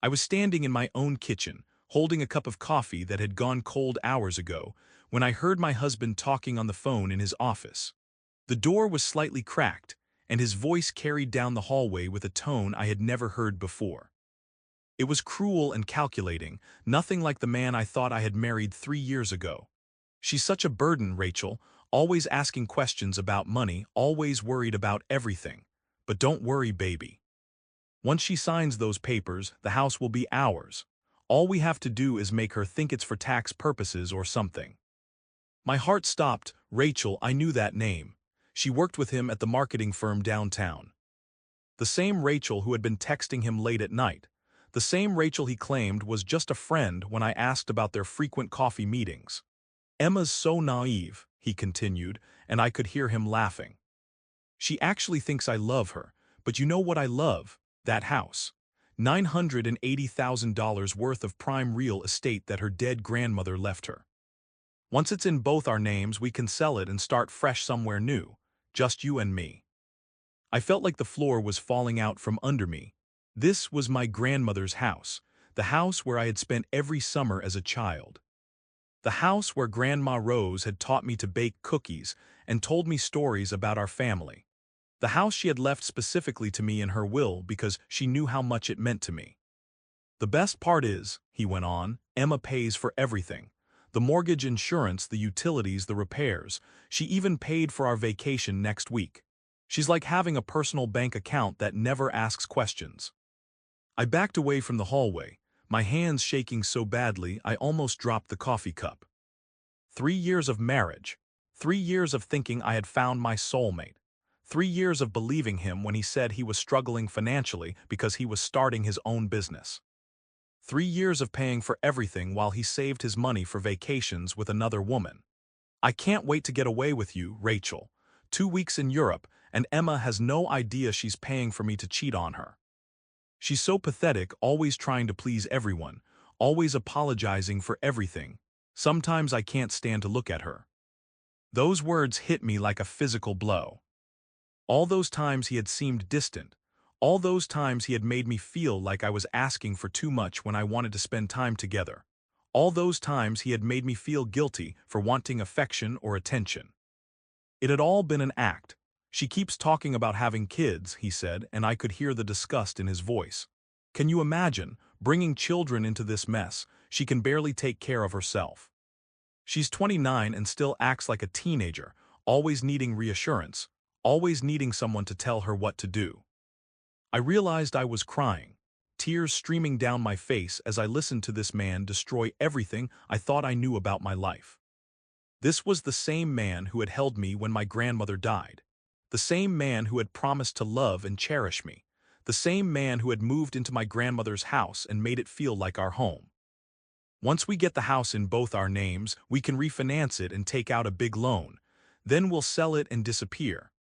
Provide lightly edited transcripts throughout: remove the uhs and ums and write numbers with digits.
I was standing in my own kitchen, holding a cup of coffee that had gone cold hours ago, when I heard my husband talking on the phone in his office. The door was slightly cracked, and his voice carried down the hallway with a tone I had never heard before. It was cruel and calculating, nothing like the man I thought I had married 3 years ago. She's such a burden, Rachel, always asking questions about money, always worried about everything. But don't worry, baby. Once she signs those papers, the house will be ours. All we have to do is make her think it's for tax purposes or something. My heart stopped. Rachel, I knew that name. She worked with him at the marketing firm downtown. The same Rachel who had been texting him late at night. The same Rachel he claimed was just a friend when I asked about their frequent coffee meetings. Emma's so naive, he continued, and I could hear him laughing. She actually thinks I love her, but you know what I love? That house. $980,000 worth of prime real estate that her dead grandmother left her. Once it's in both our names, we can sell it and start fresh somewhere new, just you and me. I felt like the floor was falling out from under me. This was my grandmother's house, the house where I had spent every summer as a child. The house where Grandma Rose had taught me to bake cookies and told me stories about our family. The house she had left specifically to me in her will because she knew how much it meant to me. The best part is, he went on, Emma pays for everything. The mortgage, insurance, the utilities, the repairs. She even paid for our vacation next week. She's like having a personal bank account that never asks questions. I backed away from the hallway, my hands shaking so badly I almost dropped the coffee cup. 3 years of marriage. 3 years of thinking I had found my soulmate. 3 years of believing him when he said he was struggling financially because he was starting his own business. 3 years of paying for everything while he saved his money for vacations with another woman. I can't wait to get away with you, Rachel. 2 weeks in Europe, and Emma has no idea she's paying for me to cheat on her. She's so pathetic, always trying to please everyone, always apologizing for everything. Sometimes I can't stand to look at her. Those words hit me like a physical blow. All those times he had seemed distant. All those times he had made me feel like I was asking for too much when I wanted to spend time together. All those times he had made me feel guilty for wanting affection or attention. It had all been an act. She keeps talking about having kids, he said, and I could hear the disgust in his voice. Can you imagine, bringing children into this mess? She can barely take care of herself. She's 29 and still acts like a teenager, always needing reassurance, always needing someone to tell her what to do. I realized I was crying, tears streaming down my face as I listened to this man destroy everything I thought I knew about my life. This was the same man who had held me when my grandmother died. The same man who had promised to love and cherish me. The same man who had moved into my grandmother's house and made it feel like our home. Once we get the house in both our names, we can refinance it and take out a big loan. Then we'll sell it and disappear.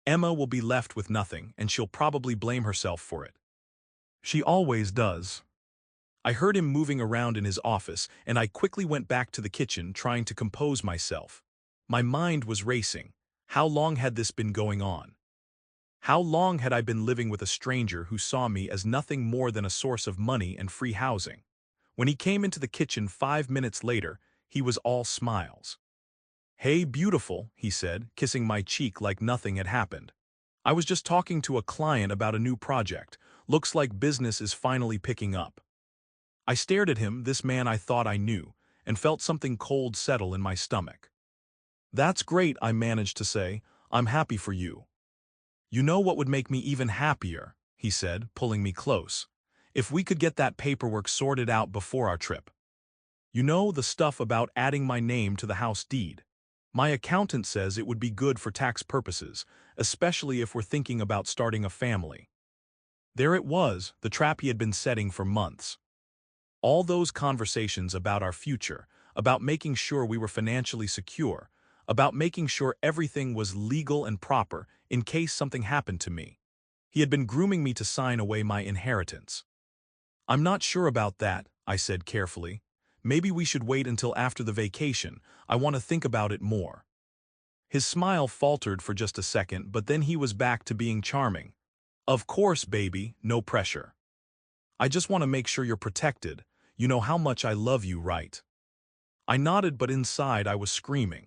Emma will be left with nothing, and she'll probably blame herself for it. She always does. I heard him moving around in his office, and I quickly went back to the kitchen trying to compose myself. My mind was racing. How long had this been going on? How long had I been living with a stranger who saw me as nothing more than a source of money and free housing? When he came into the kitchen 5 minutes later, he was all smiles. "Hey, beautiful," he said, kissing my cheek like nothing had happened. "I was just talking to a client about a new project. Looks like business is finally picking up." I stared at him, this man I thought I knew, and felt something cold settle in my stomach. "That's great," I managed to say. "I'm happy for you." "You know what would make me even happier," he said, pulling me close. "If we could get that paperwork sorted out before our trip. You know, the stuff about adding my name to the house deed. My accountant says it would be good for tax purposes, especially if we're thinking about starting a family." There it was, the trap he had been setting for months. All those conversations about our future, about making sure we were financially secure, about making sure everything was legal and proper in case something happened to me. He had been grooming me to sign away my inheritance. "I'm not sure about that," I said carefully. "Maybe we should wait until after the vacation. I want to think about it more." His smile faltered for just a second, but then he was back to being charming. "Of course, baby, no pressure." I just want to make sure you're protected. You know how much I love you, right? I nodded, but inside I was screaming.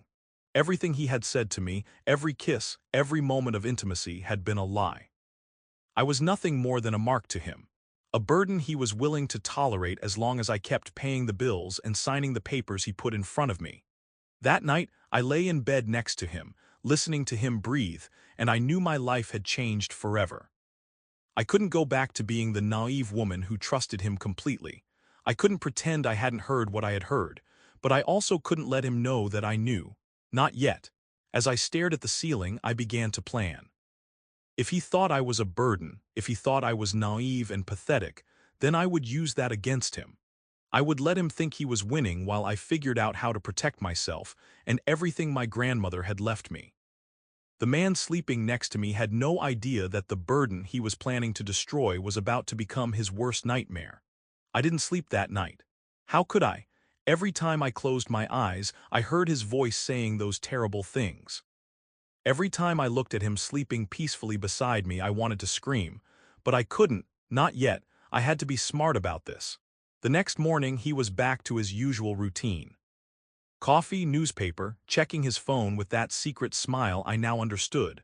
Everything he had said to me, every kiss, every moment of intimacy had been a lie. I was nothing more than a mark to him, a burden he was willing to tolerate as long as I kept paying the bills and signing the papers he put in front of me. That night, I lay in bed next to him, listening to him breathe, and I knew my life had changed forever. I couldn't go back to being the naive woman who trusted him completely. I couldn't pretend I hadn't heard what I had heard, but I also couldn't let him know that I knew. Not yet. As I stared at the ceiling, I began to plan. If he thought I was a burden, if he thought I was naive and pathetic, then I would use that against him. I would let him think he was winning while I figured out how to protect myself and everything my grandmother had left me. The man sleeping next to me had no idea that the burden he was planning to destroy was about to become his worst nightmare. I didn't sleep that night. How could I? Every time I closed my eyes, I heard his voice saying those terrible things. Every time I looked at him sleeping peacefully beside me, I wanted to scream. But I couldn't, not yet. I had to be smart about this. The next morning, he was back to his usual routine. Coffee, newspaper, checking his phone with that secret smile I now understood.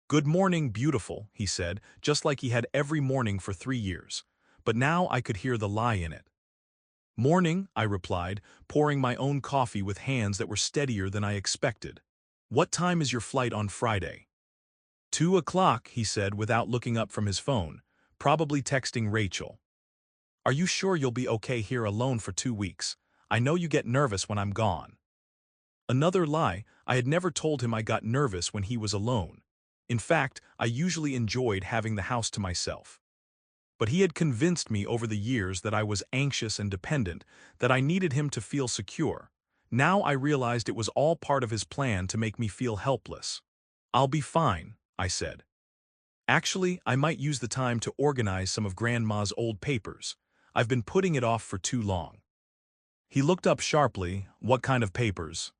"Good morning, beautiful," he said, just like he had every morning for 3 years. But now I could hear the lie in it. "Morning," I replied, pouring my own coffee with hands that were steadier than I expected. "What time is your flight on Friday?" 2 o'clock, he said without looking up from his phone, probably texting Rachel. "Are you sure you'll be okay here alone for 2 weeks? I know you get nervous when I'm gone." Another lie. I had never told him I got nervous when he was alone. In fact, I usually enjoyed having the house to myself. But he had convinced me over the years that I was anxious and dependent, that I needed him to feel secure. Now I realized it was all part of his plan to make me feel helpless. "I'll be fine," I said. "Actually, I might use the time to organize some of Grandma's old papers. I've been putting it off for too long." He looked up sharply. "What kind of papers?"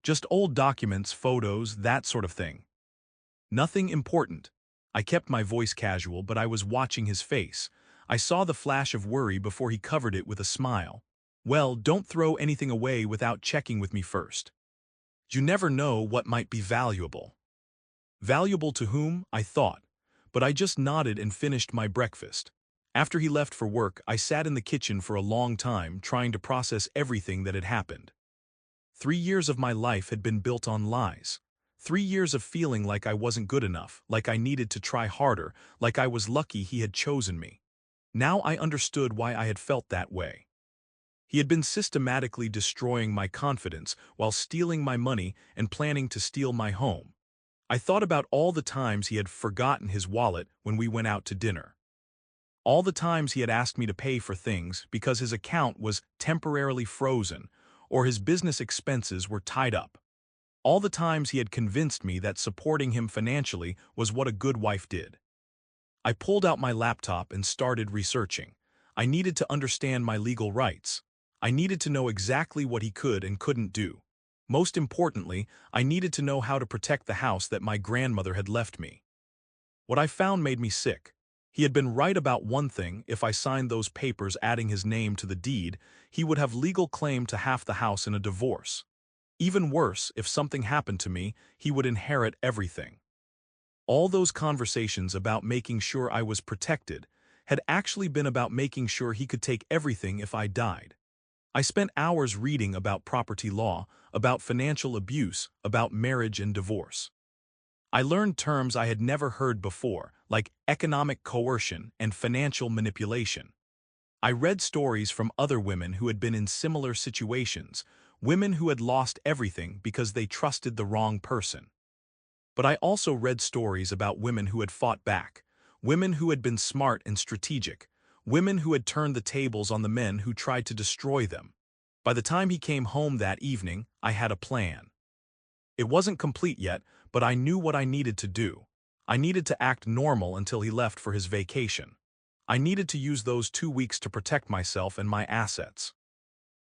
"Just old documents, photos, that sort of thing." "Nothing important." I kept my voice casual, but I was watching his face. I saw the flash of worry before he covered it with a smile. "Well, don't throw anything away without checking with me first. You never know what might be valuable." Valuable to whom? I thought. But I just nodded and finished my breakfast. After he left for work, I sat in the kitchen for a long time trying to process everything that had happened. 3 years of my life had been built on lies. 3 years of feeling like I wasn't good enough, like I needed to try harder, like I was lucky he had chosen me. Now I understood why I had felt that way. He had been systematically destroying my confidence while stealing my money and planning to steal my home. I thought about all the times he had forgotten his wallet when we went out to dinner. All the times he had asked me to pay for things because his account was temporarily frozen or his business expenses were tied up. All the times he had convinced me that supporting him financially was what a good wife did. I pulled out my laptop and started researching. I needed to understand my legal rights. I needed to know exactly what he could and couldn't do. Most importantly, I needed to know how to protect the house that my grandmother had left me. What I found made me sick. He had been right about one thing: if I signed those papers adding his name to the deed, he would have legal claim to half the house in a divorce. Even worse, if something happened to me, he would inherit everything. All those conversations about making sure I was protected had actually been about making sure he could take everything if I died. I spent hours reading about property law, about financial abuse, about marriage and divorce. I learned terms I had never heard before, like economic coercion and financial manipulation. I read stories from other women who had been in similar situations, women who had lost everything because they trusted the wrong person. But I also read stories about women who had fought back, women who had been smart and strategic, women who had turned the tables on the men who tried to destroy them. By the time he came home that evening, I had a plan. It wasn't complete yet, but I knew what I needed to do. I needed to act normal until he left for his vacation. I needed to use those 2 weeks to protect myself and my assets.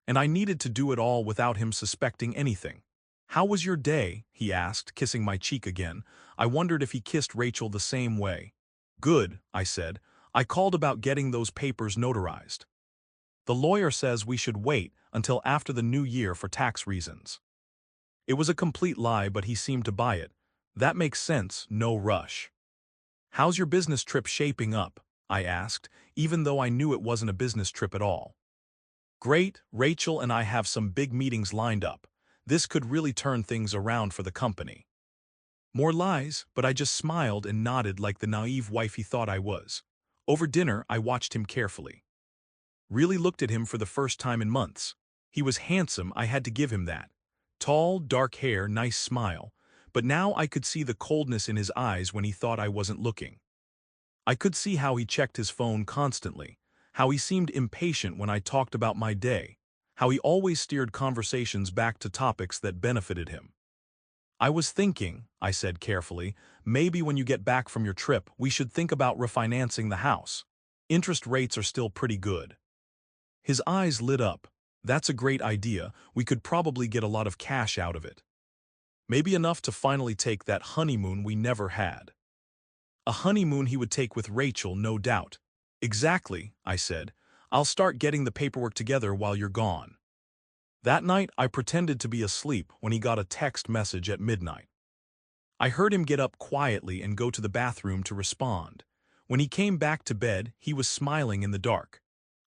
And I needed to do it all without him suspecting anything. "How was your day?" he asked, kissing my cheek again. I wondered if he kissed Rachel the same way. "Good," I said. I called about getting those papers notarized. The lawyer says we should wait until after the new year for tax reasons. It was a complete lie, but he seemed to buy it. That makes sense, no rush. How's your business trip shaping up? I asked, even though I knew it wasn't a business trip at all. Great, Rachel and I have some big meetings lined up. This could really turn things around for the company. More lies, but I just smiled and nodded like the naive wife he thought I was. Over dinner, I watched him carefully. Really looked at him for the first time in months. He was handsome, I had to give him that. Tall, dark hair, nice smile. But now I could see the coldness in his eyes when he thought I wasn't looking. I could see how he checked his phone constantly, how he seemed impatient when I talked about my day, how he always steered conversations back to topics that benefited him. I was thinking, I said carefully, maybe when you get back from your trip, we should think about refinancing the house. Interest rates are still pretty good. His eyes lit up. That's a great idea. We could probably get a lot of cash out of it. Maybe enough to finally take that honeymoon we never had. A honeymoon he would take with Rachel, no doubt. Exactly, I said. I'll start getting the paperwork together while you're gone. That night, I pretended to be asleep when he got a text message at midnight. I heard him get up quietly and go to the bathroom to respond. When he came back to bed, he was smiling in the dark.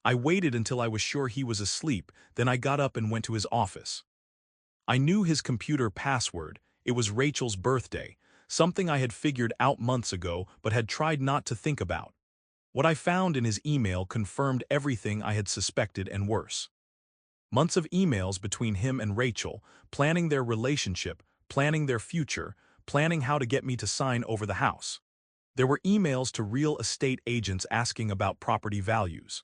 I waited until I was sure he was asleep, then I got up and went to his office. I knew his computer password. It was Rachel's birthday, something I had figured out months ago but had tried not to think about. What I found in his email confirmed everything I had suspected and worse. Months of emails between him and Rachel, planning their relationship, planning their future, planning how to get me to sign over the house. There were emails to real estate agents asking about property values.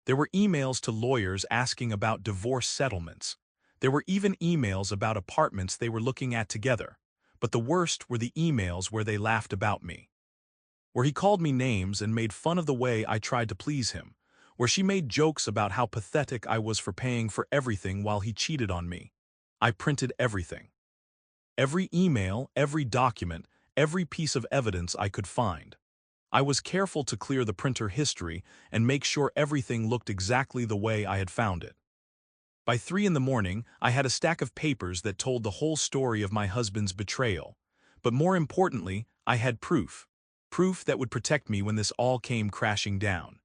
There were emails to lawyers asking about divorce settlements. There were even emails about apartments they were looking at together. But the worst were the emails where they laughed about me. Where he called me names and made fun of the way I tried to please him. Where she made jokes about how pathetic I was for paying for everything while he cheated on me. I printed everything. Every email, every document, every piece of evidence I could find. I was careful to clear the printer history and make sure everything looked exactly the way I had found it. By 3 in the morning, I had a stack of papers that told the whole story of my husband's betrayal. But more importantly, I had proof. Proof that would protect me when this all came crashing down.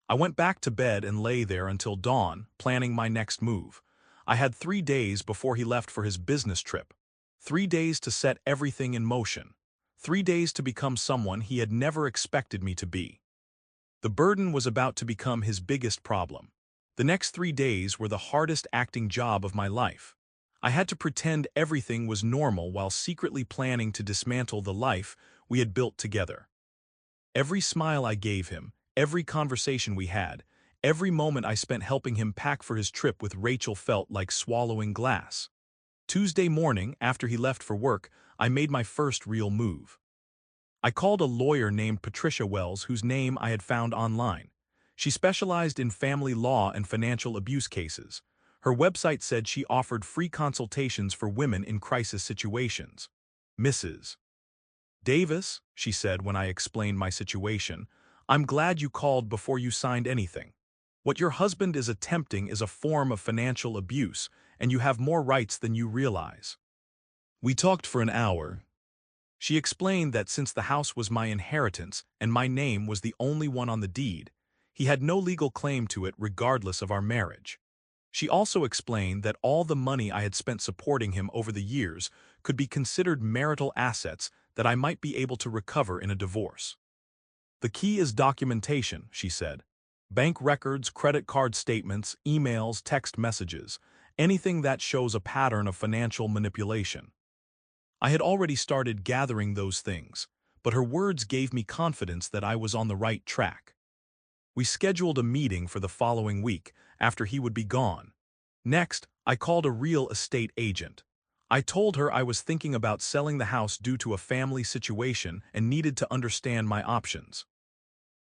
I went back to bed and lay there until dawn, planning my next move. I had 3 days before he left for his business trip. 3 days to set everything in motion. 3 days to become someone he had never expected me to be. The burden was about to become his biggest problem. The next 3 days were the hardest acting job of my life. I had to pretend everything was normal while secretly planning to dismantle the life we had built together. Every smile I gave him, every conversation we had, every moment I spent helping him pack for his trip with Rachel felt like swallowing glass. Tuesday morning, after he left for work, I made my first real move. I called a lawyer named Patricia Wells, whose name I had found online. She specialized in family law and financial abuse cases. Her website said she offered free consultations for women in crisis situations. Mrs. Davis, she said when I explained my situation, I'm glad you called before you signed anything. What your husband is attempting is a form of financial abuse, and you have more rights than you realize. We talked for an hour. She explained that since the house was my inheritance and my name was the only one on the deed, he had no legal claim to it regardless of our marriage. She also explained that all the money I had spent supporting him over the years could be considered marital assets that I might be able to recover in a divorce. The key is documentation, she said. Bank records, credit card statements, emails, text messages, anything that shows a pattern of financial manipulation. I had already started gathering those things, but her words gave me confidence that I was on the right track. We scheduled a meeting for the following week, after he would be gone. Next, I called a real estate agent. I told her I was thinking about selling the house due to a family situation and needed to understand my options.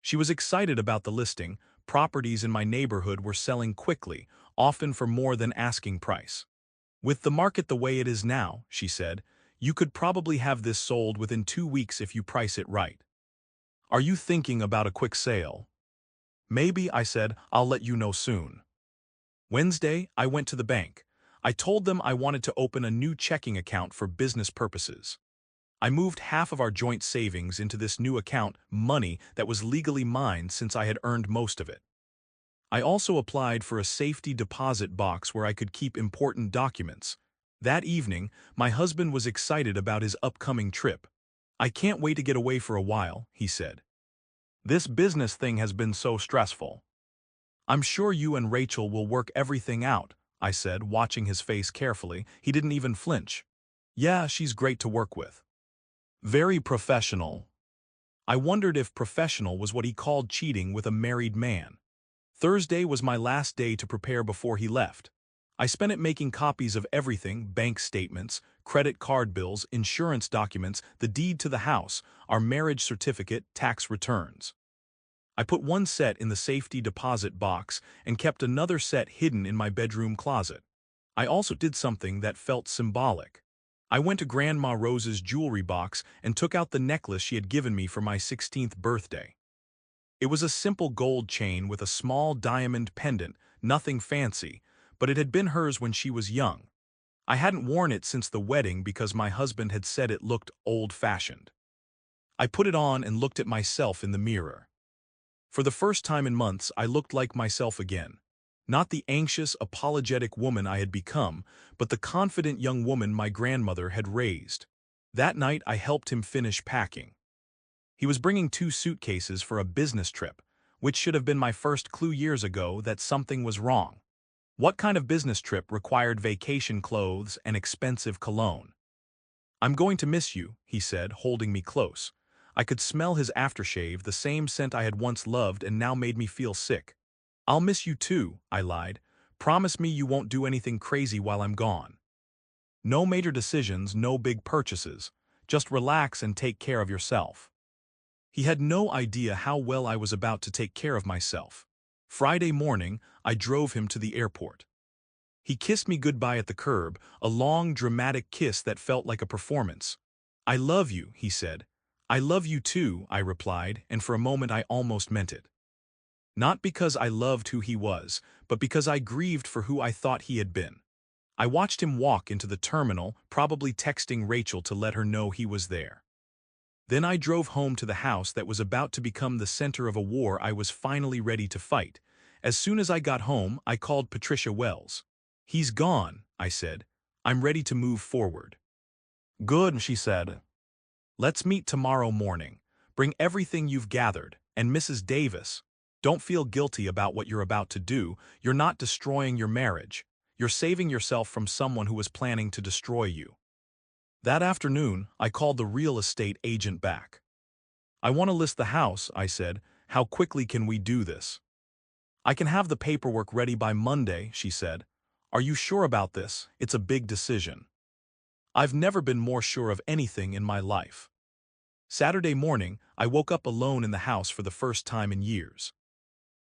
She was excited about the listing. Properties in my neighborhood were selling quickly, often for more than asking price. With the market the way it is now, she said, you could probably have this sold within 2 weeks if you price it right. Are you thinking about a quick sale? Maybe, I said, I'll let you know soon. Wednesday, I went to the bank. I told them I wanted to open a new checking account for business purposes. I moved half of our joint savings into this new account, money that was legally mine since I had earned most of it. I also applied for a safety deposit box where I could keep important documents. That evening, my husband was excited about his upcoming trip. I can't wait to get away for a while, he said. This business thing has been so stressful. I'm sure you and Rachel will work everything out, I said, watching his face carefully. He didn't even flinch. Yeah, she's great to work with. Very professional. I wondered if professional was what he called cheating with a married man. Thursday was my last day to prepare before he left. I spent it making copies of everything: bank statements, credit card bills, insurance documents, the deed to the house, our marriage certificate, tax returns. I put one set in the safety deposit box and kept another set hidden in my bedroom closet. I also did something that felt symbolic. I went to Grandma Rose's jewelry box and took out the necklace she had given me for my 16th birthday. It was a simple gold chain with a small diamond pendant, nothing fancy, but it had been hers when she was young. I hadn't worn it since the wedding because my husband had said it looked old-fashioned. I put it on and looked at myself in the mirror. For the first time in months, I looked like myself again. Not the anxious, apologetic woman I had become, but the confident young woman my grandmother had raised. That night, I helped him finish packing. He was bringing 2 suitcases for a business trip, which should have been my first clue years ago that something was wrong. What kind of business trip required vacation clothes and expensive cologne? I'm going to miss you, he said, holding me close. I could smell his aftershave, the same scent I had once loved and now made me feel sick. I'll miss you too, I lied. Promise me you won't do anything crazy while I'm gone. No major decisions, no big purchases. Just relax and take care of yourself. He had no idea how well I was about to take care of myself. Friday morning, I drove him to the airport. He kissed me goodbye at the curb, a long, dramatic kiss that felt like a performance. I love you, he said. I love you too, I replied, and for a moment I almost meant it. Not because I loved who he was, but because I grieved for who I thought he had been. I watched him walk into the terminal, probably texting Rachel to let her know he was there. Then I drove home to the house that was about to become the center of a war I was finally ready to fight. As soon as I got home, I called Patricia Wells. He's gone, I said. I'm ready to move forward. Good, she said. Let's meet tomorrow morning. Bring everything you've gathered, and Mrs. Davis, don't feel guilty about what you're about to do. You're not destroying your marriage. You're saving yourself from someone who was planning to destroy you. That afternoon, I called the real estate agent back. I want to list the house, I said. How quickly can we do this? I can have the paperwork ready by Monday, she said. Are you sure about this? It's a big decision. I've never been more sure of anything in my life. Saturday morning, I woke up alone in the house for the first time in years.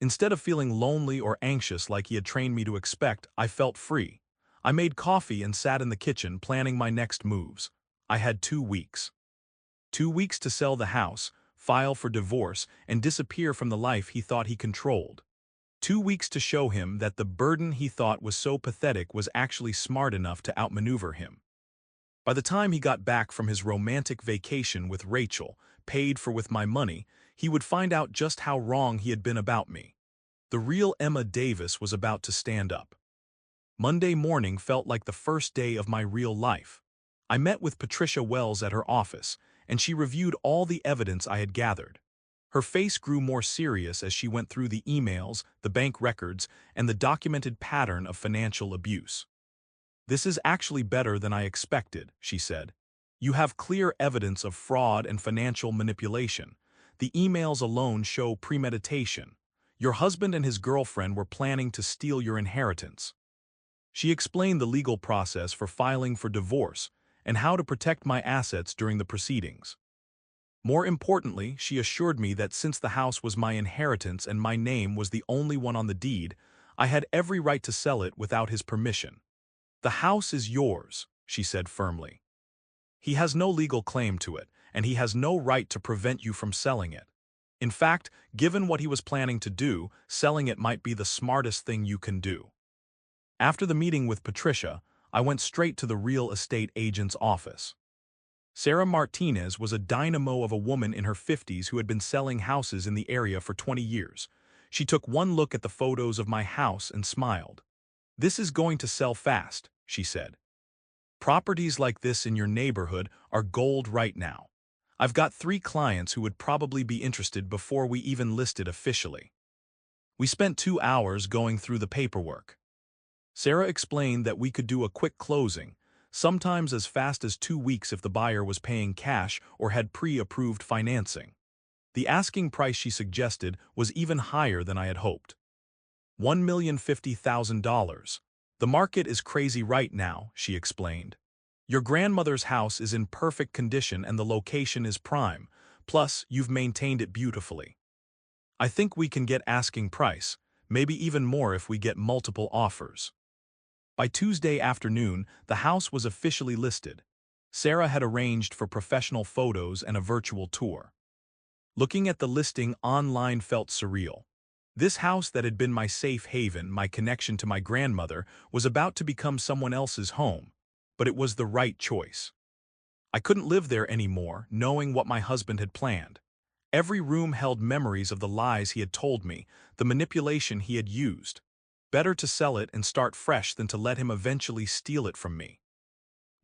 Instead of feeling lonely or anxious like he had trained me to expect, I felt free. I made coffee and sat in the kitchen planning my next moves. I had 2 weeks. 2 weeks to sell the house, file for divorce, and disappear from the life he thought he controlled. 2 weeks to show him that the burden he thought was so pathetic was actually smart enough to outmaneuver him. By the time he got back from his romantic vacation with Rachel, paid for with my money, he would find out just how wrong he had been about me. The real Emma Davis was about to stand up. Monday morning felt like the first day of my real life. I met with Patricia Wells at her office, and she reviewed all the evidence I had gathered. Her face grew more serious as she went through the emails, the bank records, and the documented pattern of financial abuse. This is actually better than I expected, she said. You have clear evidence of fraud and financial manipulation. The emails alone show premeditation. Your husband and his girlfriend were planning to steal your inheritance. She explained the legal process for filing for divorce and how to protect my assets during the proceedings. More importantly, she assured me that since the house was my inheritance and my name was the only one on the deed, I had every right to sell it without his permission. The house is yours, she said firmly. He has no legal claim to it, and he has no right to prevent you from selling it. In fact, given what he was planning to do, selling it might be the smartest thing you can do. After the meeting with Patricia, I went straight to the real estate agent's office. Sarah Martinez was a dynamo of a woman in her 50s who had been selling houses in the area for 20 years. She took one look at the photos of my house and smiled. "This is going to sell fast," she said. "Properties like this in your neighborhood are gold right now. I've got 3 clients who would probably be interested before we even listed officially." We spent 2 hours going through the paperwork. Sarah explained that we could do a quick closing, sometimes as fast as 2 weeks if the buyer was paying cash or had pre-approved financing. The asking price she suggested was even higher than I had hoped. $1,050,000. "The market is crazy right now," she explained. "Your grandmother's house is in perfect condition and the location is prime, plus you've maintained it beautifully. I think we can get asking price, maybe even more if we get multiple offers." By Tuesday afternoon, the house was officially listed. Sarah had arranged for professional photos and a virtual tour. Looking at the listing online felt surreal. This house that had been my safe haven, my connection to my grandmother, was about to become someone else's home, but it was the right choice. I couldn't live there anymore, knowing what my husband had planned. Every room held memories of the lies he had told me, the manipulation he had used. Better to sell it and start fresh than to let him eventually steal it from me.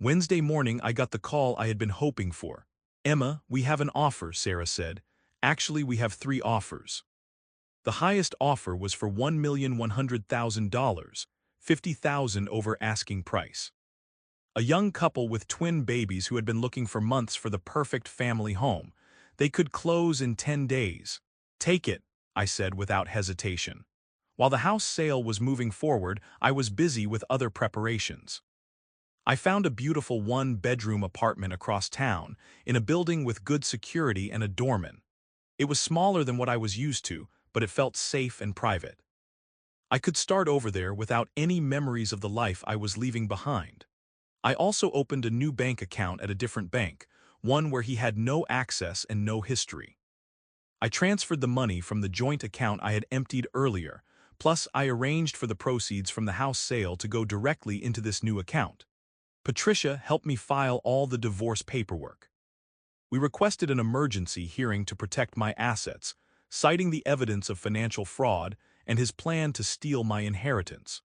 Wednesday morning, I got the call I had been hoping for. "Emma, we have an offer," Sarah said. "Actually, we have 3 offers." The highest offer was for $1,100,000, $50,000 over asking price. A young couple with twin babies who had been looking for months for the perfect family home. They could close in 10 days. "Take it," I said without hesitation. While the house sale was moving forward, I was busy with other preparations. I found a beautiful 1-bedroom apartment across town, in a building with good security and a doorman. It was smaller than what I was used to, but it felt safe and private. I could start over there without any memories of the life I was leaving behind. I also opened a new bank account at a different bank, one where he had no access and no history. I transferred the money from the joint account I had emptied earlier, plus I arranged for the proceeds from the house sale to go directly into this new account. Patricia helped me file all the divorce paperwork. We requested an emergency hearing to protect my assets, citing the evidence of financial fraud and his plan to steal my inheritance.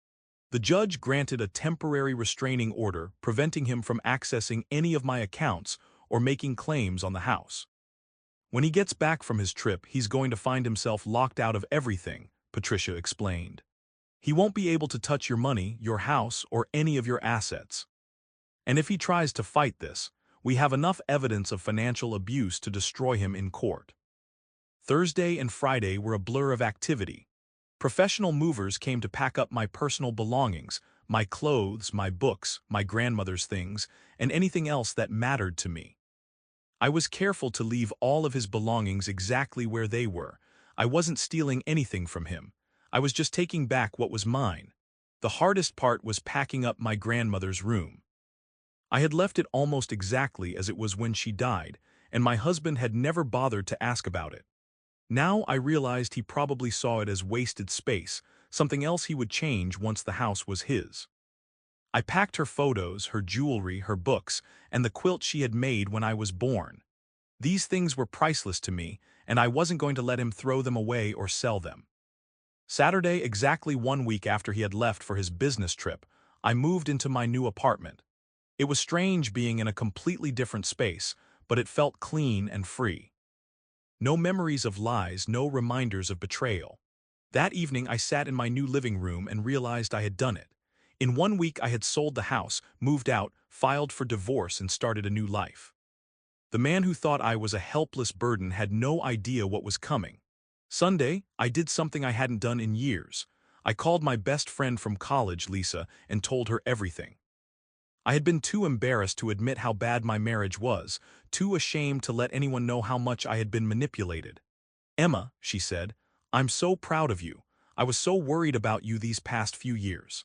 The judge granted a temporary restraining order preventing him from accessing any of my accounts or making claims on the house. "When he gets back from his trip, he's going to find himself locked out of everything," Patricia explained. "He won't be able to touch your money, your house, or any of your assets. And if he tries to fight this, we have enough evidence of financial abuse to destroy him in court." Thursday and Friday were a blur of activity. Professional movers came to pack up my personal belongings, my clothes, my books, my grandmother's things, and anything else that mattered to me. I was careful to leave all of his belongings exactly where they were. I wasn't stealing anything from him. I was just taking back what was mine. The hardest part was packing up my grandmother's room. I had left it almost exactly as it was when she died, and my husband had never bothered to ask about it. Now I realized he probably saw it as wasted space, something else he would change once the house was his. I packed her photos, her jewelry, her books, and the quilt she had made when I was born. These things were priceless to me, and I wasn't going to let him throw them away or sell them. Saturday, exactly 1 week after he had left for his business trip, I moved into my new apartment. It was strange being in a completely different space, but it felt clean and free. No memories of lies, no reminders of betrayal. That evening I sat in my new living room and realized I had done it. In 1 week I had sold the house, moved out, filed for divorce, and started a new life. The man who thought I was a helpless burden had no idea what was coming. Sunday, I did something I hadn't done in years. I called my best friend from college, Lisa, and told her everything. I had been too embarrassed to admit how bad my marriage was, too ashamed to let anyone know how much I had been manipulated. "Emma," she said, "I'm so proud of you. I was so worried about you these past few years.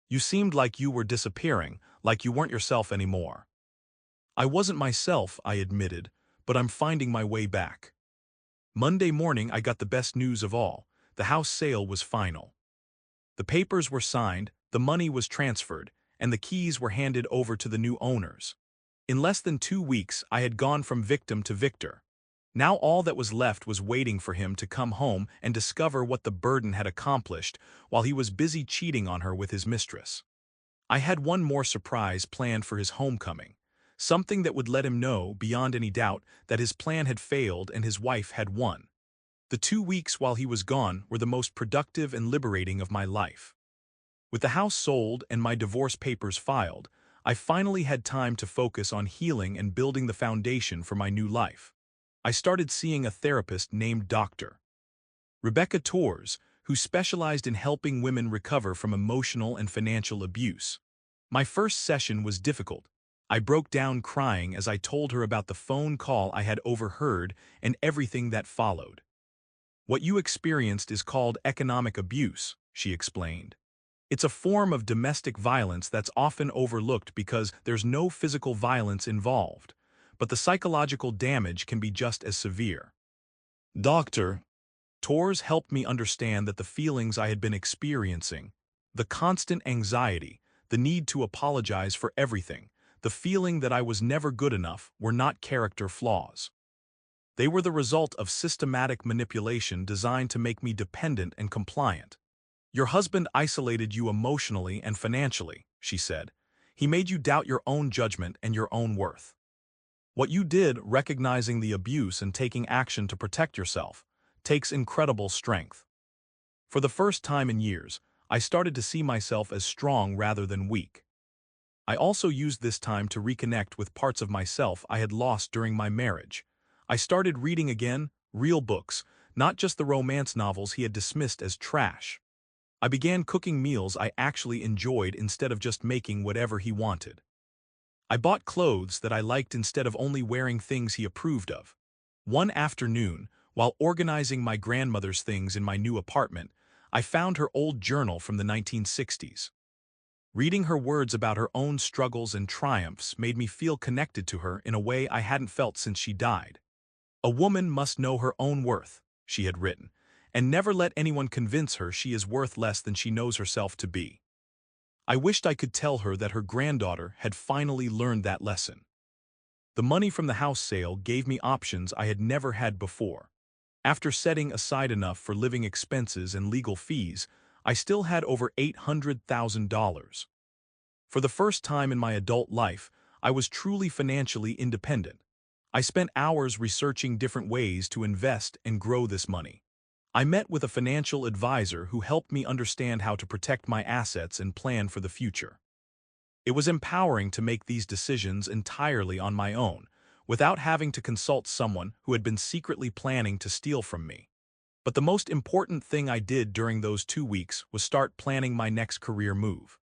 You seemed like you were disappearing, like you weren't yourself anymore." "I wasn't myself," I admitted, "but I'm finding my way back." Monday morning I got the best news of all. The house sale was final. The papers were signed, the money was transferred, and the keys were handed over to the new owners. In less than 2 weeks, I had gone from victim to victor. Now all that was left was waiting for him to come home and discover what the burden had accomplished while he was busy cheating on her with his mistress. I had one more surprise planned for his homecoming, something that would let him know, beyond any doubt, that his plan had failed and his wife had won. The 2 weeks while he was gone were the most productive and liberating of my life. With the house sold and my divorce papers filed, I finally had time to focus on healing and building the foundation for my new life. I started seeing a therapist named Dr. Rebecca Torres, who specialized in helping women recover from emotional and financial abuse. My first session was difficult. I broke down crying as I told her about the phone call I had overheard and everything that followed. "What you experienced is called economic abuse," she explained. "It's a form of domestic violence that's often overlooked because there's no physical violence involved, but the psychological damage can be just as severe." Dr. Torres helped me understand that the feelings I had been experiencing, the constant anxiety, the need to apologize for everything, the feeling that I was never good enough, were not character flaws. They were the result of systematic manipulation designed to make me dependent and compliant. "Your husband isolated you emotionally and financially," she said. "He made you doubt your own judgment and your own worth. What you did, recognizing the abuse and taking action to protect yourself, takes incredible strength." For the first time in years, I started to see myself as strong rather than weak. I also used this time to reconnect with parts of myself I had lost during my marriage. I started reading again, real books, not just the romance novels he had dismissed as trash. I began cooking meals I actually enjoyed instead of just making whatever he wanted. I bought clothes that I liked instead of only wearing things he approved of. One afternoon, while organizing my grandmother's things in my new apartment, I found her old journal from the 1960s. Reading her words about her own struggles and triumphs made me feel connected to her in a way I hadn't felt since she died. "A woman must know her own worth," she had written, "and never let anyone convince her she is worth less than she knows herself to be." I wished I could tell her that her granddaughter had finally learned that lesson. The money from the house sale gave me options I had never had before. After setting aside enough for living expenses and legal fees, I still had over $800,000. For the first time in my adult life, I was truly financially independent. I spent hours researching different ways to invest and grow this money. I met with a financial advisor who helped me understand how to protect my assets and plan for the future. It was empowering to make these decisions entirely on my own, without having to consult someone who had been secretly planning to steal from me. But the most important thing I did during those 2 weeks was start planning my next career move.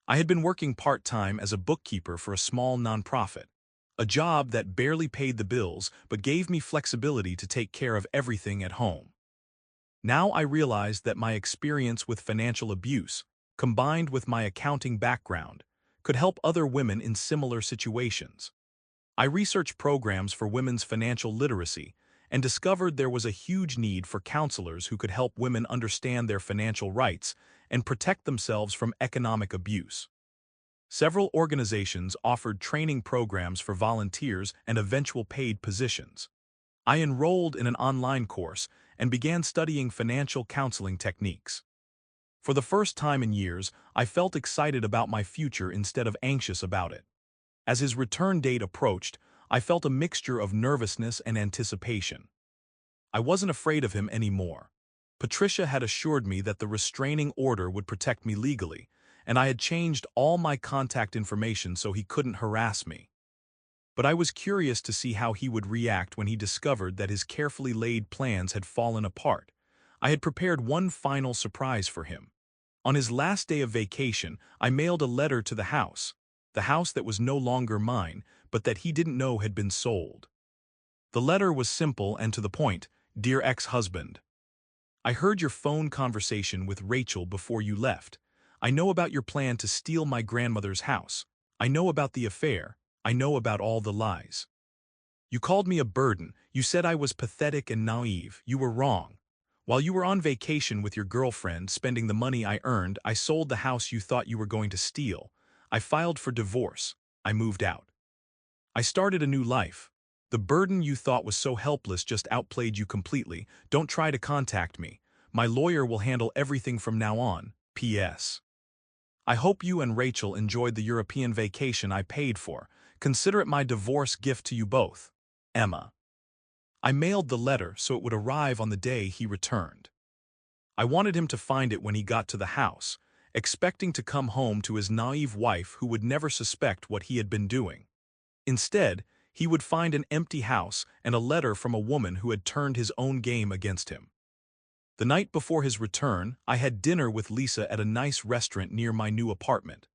I had been working part-time as a bookkeeper for a small nonprofit, a job that barely paid the bills but gave me flexibility to take care of everything at home. Now I realized that my experience with financial abuse, combined with my accounting background, could help other women in similar situations. I researched programs for women's financial literacy and discovered there was a huge need for counselors who could help women understand their financial rights and protect themselves from economic abuse. Several organizations offered training programs for volunteers and eventual paid positions. I enrolled in an online course and began studying financial counseling techniques. For the first time in years, I felt excited about my future instead of anxious about it. As his return date approached, I felt a mixture of nervousness and anticipation. I wasn't afraid of him anymore. Patricia had assured me that the restraining order would protect me legally, and I had changed all my contact information so he couldn't harass me. But I was curious to see how he would react when he discovered that his carefully laid plans had fallen apart. I had prepared one final surprise for him. On his last day of vacation, I mailed a letter to the house that was no longer mine, but that he didn't know had been sold. The letter was simple and to the point. "Dear ex-husband, I heard your phone conversation with Rachel before you left. I know about your plan to steal my grandmother's house. I know about the affair. I know about all the lies. You called me a burden. You said I was pathetic and naive. You were wrong. While you were on vacation with your girlfriend, spending the money I earned, I sold the house you thought you were going to steal. I filed for divorce. I moved out. I started a new life. The burden you thought was so helpless just outplayed you completely. Don't try to contact me. My lawyer will handle everything from now on. P.S. I hope you and Rachel enjoyed the European vacation I paid for. Consider it my divorce gift to you both. Emma. I mailed the letter so it would arrive on the day he returned. I wanted him to find it when he got to the house, expecting to come home to his naive wife who would never suspect what he had been doing. Instead, he would find an empty house and a letter from a woman who had turned his own game against him. The night before his return, I had dinner with Lisa at a nice restaurant near my new apartment.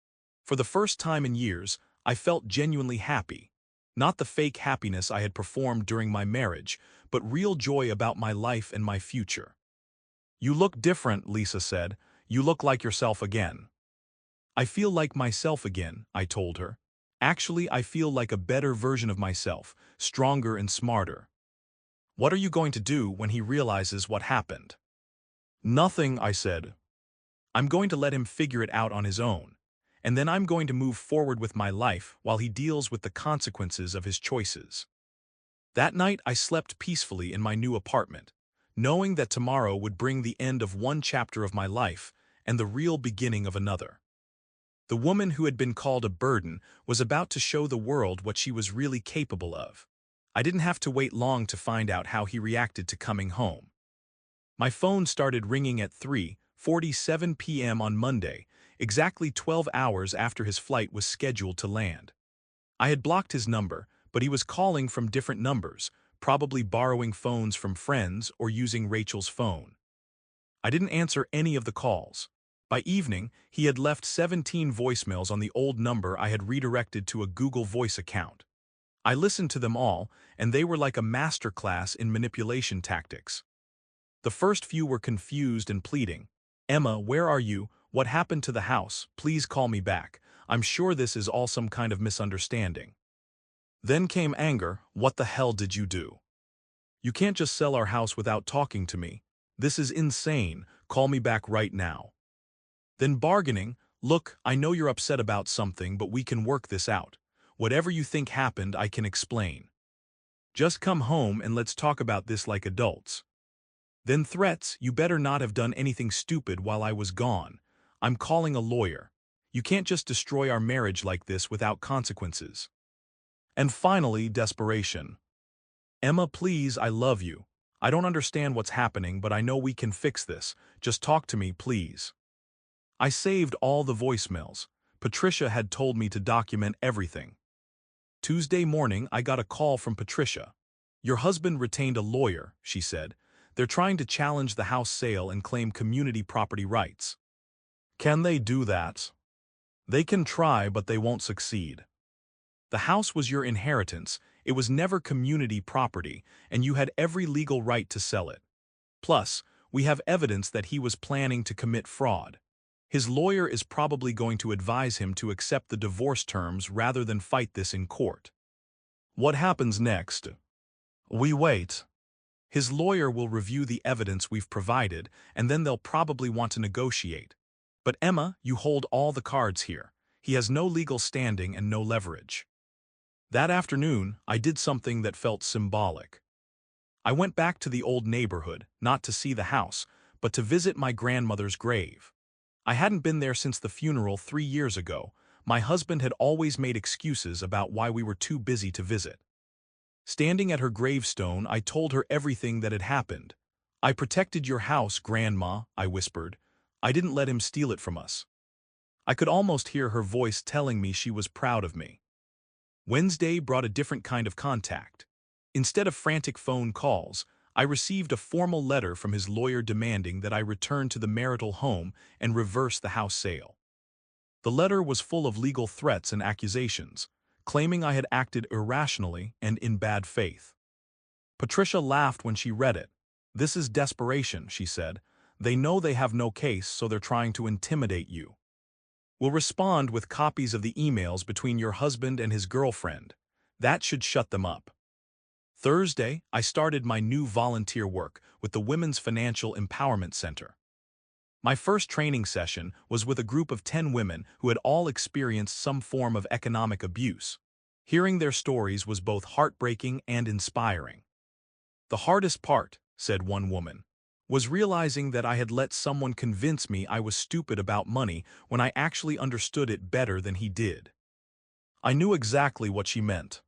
For the first time in years, I felt genuinely happy. Not the fake happiness I had performed during my marriage, but real joy about my life and my future. You look different, Lisa said. You look like yourself again. I feel like myself again, I told her. Actually, I feel like a better version of myself, stronger and smarter. What are you going to do when he realizes what happened? Nothing, I said. I'm going to let him figure it out on his own, and then I'm going to move forward with my life while he deals with the consequences of his choices. That night I slept peacefully in my new apartment, knowing that tomorrow would bring the end of one chapter of my life and the real beginning of another. The woman who had been called a burden was about to show the world what she was really capable of. I didn't have to wait long to find out how he reacted to coming home. My phone started ringing at 3:47 p.m. on Monday, exactly 12 hours after his flight was scheduled to land. I had blocked his number, but he was calling from different numbers, probably borrowing phones from friends or using Rachel's phone. I didn't answer any of the calls. By evening, he had left 17 voicemails on the old number I had redirected to a Google Voice account. I listened to them all, and they were like a masterclass in manipulation tactics. The first few were confused and pleading. Emma, where are you? What happened to the house? Please call me back. I'm sure this is all some kind of misunderstanding. Then came anger. What the hell did you do? You can't just sell our house without talking to me. This is insane. Call me back right now. Then bargaining. Look, I know you're upset about something, but we can work this out. Whatever you think happened, I can explain. Just come home and let's talk about this like adults. Then threats. You better not have done anything stupid while I was gone. I'm calling a lawyer. You can't just destroy our marriage like this without consequences. And finally, desperation. Emma, please, I love you. I don't understand what's happening, but I know we can fix this. Just talk to me, please. I saved all the voicemails. Patricia had told me to document everything. Tuesday morning, I got a call from Patricia. Your husband retained a lawyer, she said. They're trying to challenge the house sale and claim community property rights. Can they do that? They can try, but they won't succeed. The house was your inheritance, it was never community property, and you had every legal right to sell it. Plus, we have evidence that he was planning to commit fraud. His lawyer is probably going to advise him to accept the divorce terms rather than fight this in court. What happens next? We wait. His lawyer will review the evidence we've provided, and then they'll probably want to negotiate. But Emma, you hold all the cards here. He has no legal standing and no leverage. That afternoon, I did something that felt symbolic. I went back to the old neighborhood, not to see the house, but to visit my grandmother's grave. I hadn't been there since the funeral 3 years ago. My husband had always made excuses about why we were too busy to visit. Standing at her gravestone, I told her everything that had happened. I protected your house, Grandma, I whispered. I didn't let him steal it from us. I could almost hear her voice telling me she was proud of me. Wednesday brought a different kind of contact. Instead of frantic phone calls, I received a formal letter from his lawyer demanding that I return to the marital home and reverse the house sale. The letter was full of legal threats and accusations, claiming I had acted irrationally and in bad faith. Patricia laughed when she read it. This is desperation, she said. They know they have no case, so they're trying to intimidate you. We'll respond with copies of the emails between your husband and his girlfriend. That should shut them up. Thursday, I started my new volunteer work with the Women's Financial Empowerment Center. My first training session was with a group of 10 women who had all experienced some form of economic abuse. Hearing their stories was both heartbreaking and inspiring. The hardest part, said one woman, was realizing that I had let someone convince me I was stupid about money when I actually understood it better than he did. I knew exactly what she meant.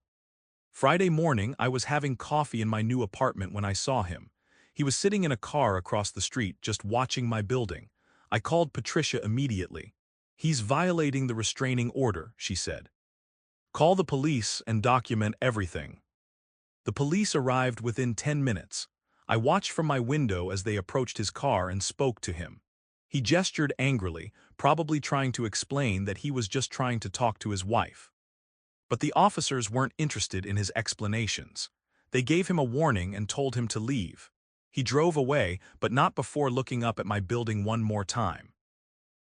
Friday morning, I was having coffee in my new apartment when I saw him. He was sitting in a car across the street just watching my building. I called Patricia immediately. "He's violating the restraining order," she said. "Call the police and document everything." The police arrived within 10 minutes. I watched from my window as they approached his car and spoke to him. He gestured angrily, probably trying to explain that he was just trying to talk to his wife. But the officers weren't interested in his explanations. They gave him a warning and told him to leave. He drove away, but not before looking up at my building one more time.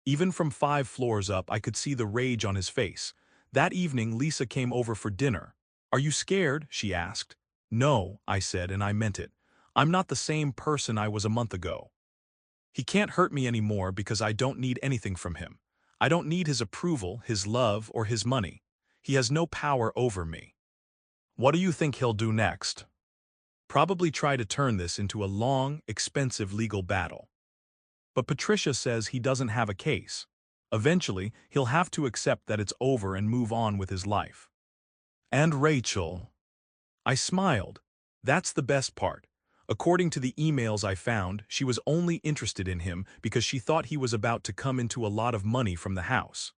Even from 5 floors up, I could see the rage on his face. That evening, Lisa came over for dinner. "Are you scared?" she asked. "No," I said, and I meant it. "I'm not the same person I was a month ago. He can't hurt me anymore because I don't need anything from him. I don't need his approval, his love, or his money. He has no power over me." What do you think he'll do next? Probably try to turn this into a long, expensive legal battle. But Patricia says he doesn't have a case. Eventually, he'll have to accept that it's over and move on with his life. And Rachel. I smiled. That's the best part. According to the emails I found, she was only interested in him because she thought he was about to come into a lot of money from the house.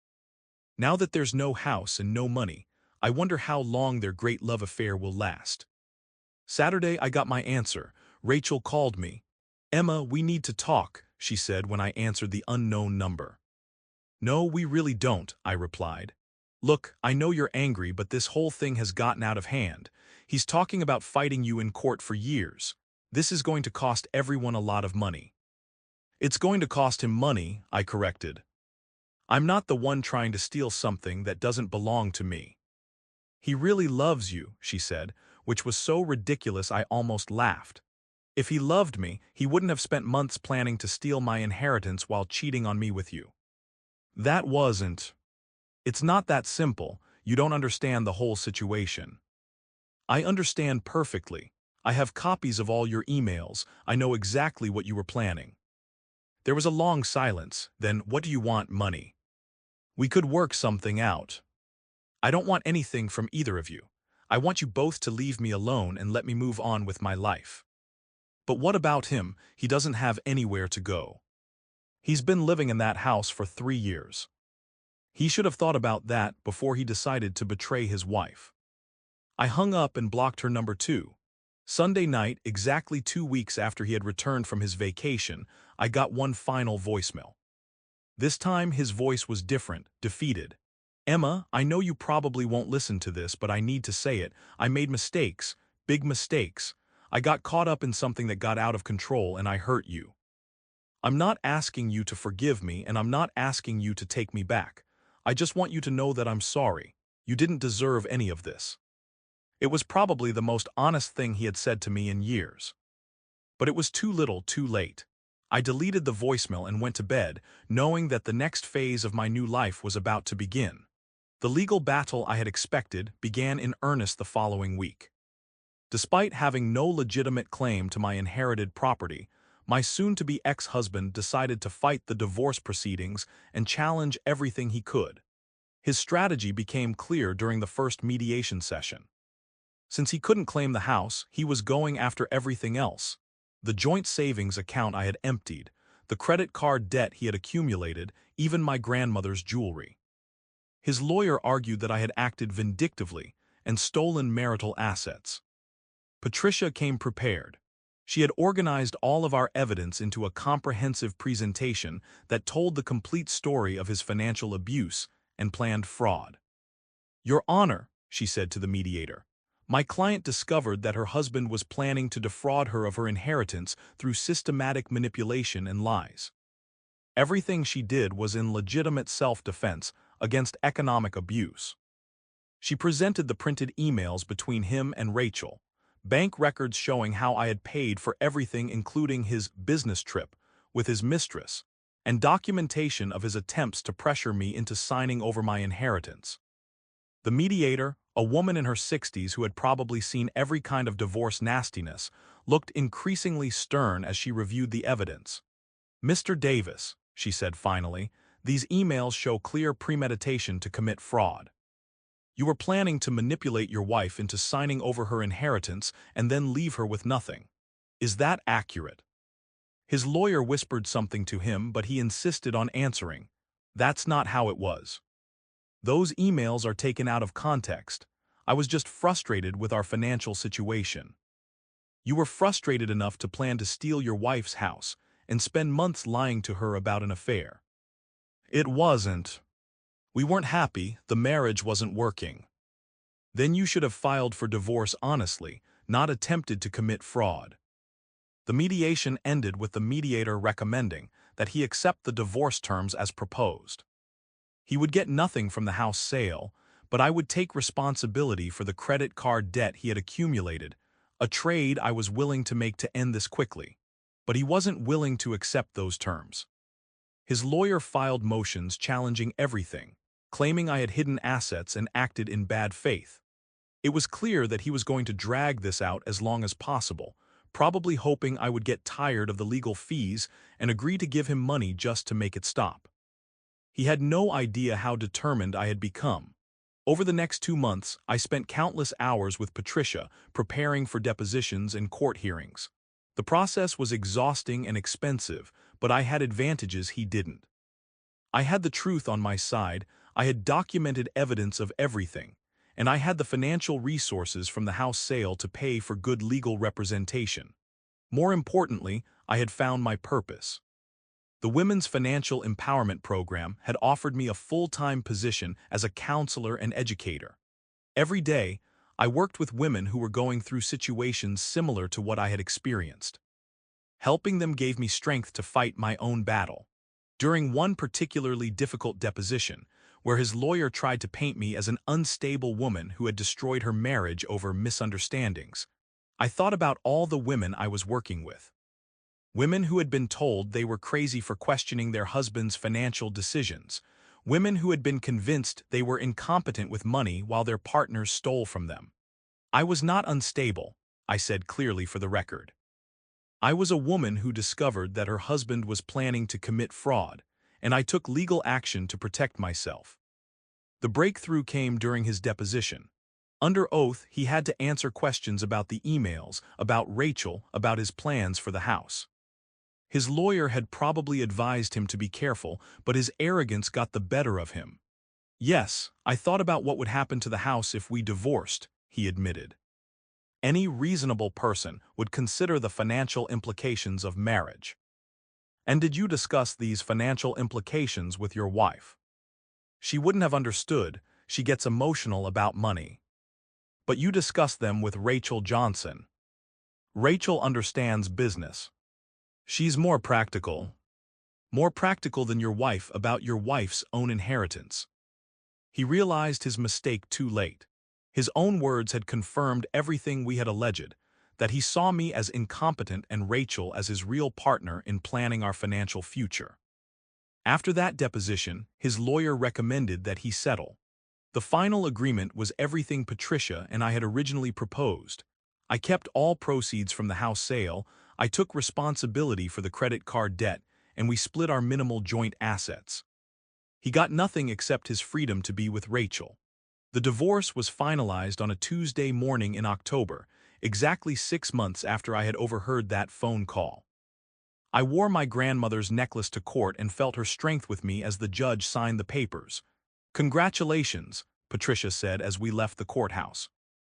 Now that there's no house and no money, I wonder how long their great love affair will last. Saturday, I got my answer. Rachel called me. "Emma, we need to talk," she said when I answered the unknown number. "No, we really don't," I replied. "Look, I know you're angry, but this whole thing has gotten out of hand. He's talking about fighting you in court for years. This is going to cost everyone a lot of money." "It's going to cost him money," I corrected. "I'm not the one trying to steal something that doesn't belong to me." "He really loves you," she said, which was so ridiculous I almost laughed. "If he loved me, he wouldn't have spent months planning to steal my inheritance while cheating on me with you." That wasn't. It's not that simple. You don't understand the whole situation. I understand perfectly. I have copies of all your emails. I know exactly what you were planning. There was a long silence. Then, "What do you want, money?" "We could work something out." "I don't want anything from either of you. I want you both to leave me alone and let me move on with my life." "But what about him? He doesn't have anywhere to go. He's been living in that house for 3 years. He should have thought about that before he decided to betray his wife." I hung up and blocked her number 2. Sunday night, exactly 2 weeks after he had returned from his vacation, I got one final voicemail. This time his voice was different, defeated. "Emma, I know you probably won't listen to this, but I need to say it. I made mistakes, big mistakes. I got caught up in something that got out of control and I hurt you. I'm not asking you to forgive me and I'm not asking you to take me back. I just want you to know that I'm sorry. You didn't deserve any of this." It was probably the most honest thing he had said to me in years. But it was too little, too late. I deleted the voicemail and went to bed, knowing that the next phase of my new life was about to begin. The legal battle I had expected began in earnest the following week. Despite having no legitimate claim to my inherited property, my soon-to-be ex-husband decided to fight the divorce proceedings and challenge everything he could. His strategy became clear during the first mediation session. Since he couldn't claim the house, he was going after everything else. The joint savings account I had emptied, the credit card debt he had accumulated, even my grandmother's jewelry. His lawyer argued that I had acted vindictively and stolen marital assets. Patricia came prepared. She had organized all of our evidence into a comprehensive presentation that told the complete story of his financial abuse and planned fraud. "Your Honor," she said to the mediator, "my client discovered that her husband was planning to defraud her of her inheritance through systematic manipulation and lies. Everything she did was in legitimate self-defense against economic abuse." She presented the printed emails between him and Rachel. bank records showing how I had paid for everything including his business trip with his mistress, and documentation of his attempts to pressure me into signing over my inheritance. The mediator, a woman in her 60s who had probably seen every kind of divorce nastiness, looked increasingly stern as she reviewed the evidence. "Mr. Davis," she said finally, "these emails show clear premeditation to commit fraud. You were planning to manipulate your wife into signing over her inheritance and then leave her with nothing. Is that accurate?" His lawyer whispered something to him, but he insisted on answering. "That's not how it was. Those emails are taken out of context. I was just frustrated with our financial situation." "You were frustrated enough to plan to steal your wife's house and spend months lying to her about an affair." "It wasn't. We weren't happy, the marriage wasn't working." "Then you should have filed for divorce honestly, not attempted to commit fraud." The mediation ended with the mediator recommending that he accept the divorce terms as proposed. He would get nothing from the house sale, but I would take responsibility for the credit card debt he had accumulated, a trade I was willing to make to end this quickly. But he wasn't willing to accept those terms. His lawyer filed motions challenging everything, claiming I had hidden assets and acted in bad faith. It was clear that he was going to drag this out as long as possible, probably hoping I would get tired of the legal fees and agree to give him money just to make it stop. He had no idea how determined I had become. Over the next 2 months, I spent countless hours with Patricia preparing for depositions and court hearings. The process was exhausting and expensive, but I had advantages he didn't. I had the truth on my side, I had documented evidence of everything, and I had the financial resources from the house sale to pay for good legal representation. More importantly, I had found my purpose. The Women's Financial Empowerment Program had offered me a full-time position as a counselor and educator. Every day, I worked with women who were going through situations similar to what I had experienced. Helping them gave me strength to fight my own battle. During one particularly difficult deposition, where his lawyer tried to paint me as an unstable woman who had destroyed her marriage over misunderstandings, I thought about all the women I was working with. Women who had been told they were crazy for questioning their husband's financial decisions. Women who had been convinced they were incompetent with money while their partners stole from them. I was not unstable, I said clearly for the record. I was a woman who discovered that her husband was planning to commit fraud, and I took legal action to protect myself. The breakthrough came during his deposition. Under oath, he had to answer questions about the emails, about Rachel, about his plans for the house. His lawyer had probably advised him to be careful, but his arrogance got the better of him. "Yes, I thought about what would happen to the house if we divorced," he admitted. Any reasonable person would consider the financial implications of marriage. "And did you discuss these financial implications with your wife?" "She wouldn't have understood. She gets emotional about money." "But you discussed them with Rachel Johnson." "Rachel understands business. She's more practical. More practical than your wife about your wife's own inheritance." He realized his mistake too late. His own words had confirmed everything we had alleged, that he saw me as incompetent and Rachel as his real partner in planning our financial future. After that deposition, his lawyer recommended that he settle. The final agreement was everything Patricia and I had originally proposed. I kept all proceeds from the house sale, I took responsibility for the credit card debt, and we split our minimal joint assets. He got nothing except his freedom to be with Rachel. The divorce was finalized on a Tuesday morning in October, exactly 6 months after I had overheard that phone call. I wore my grandmother's necklace to court and felt her strength with me as the judge signed the papers. "Congratulations," Patricia said as we left the courthouse.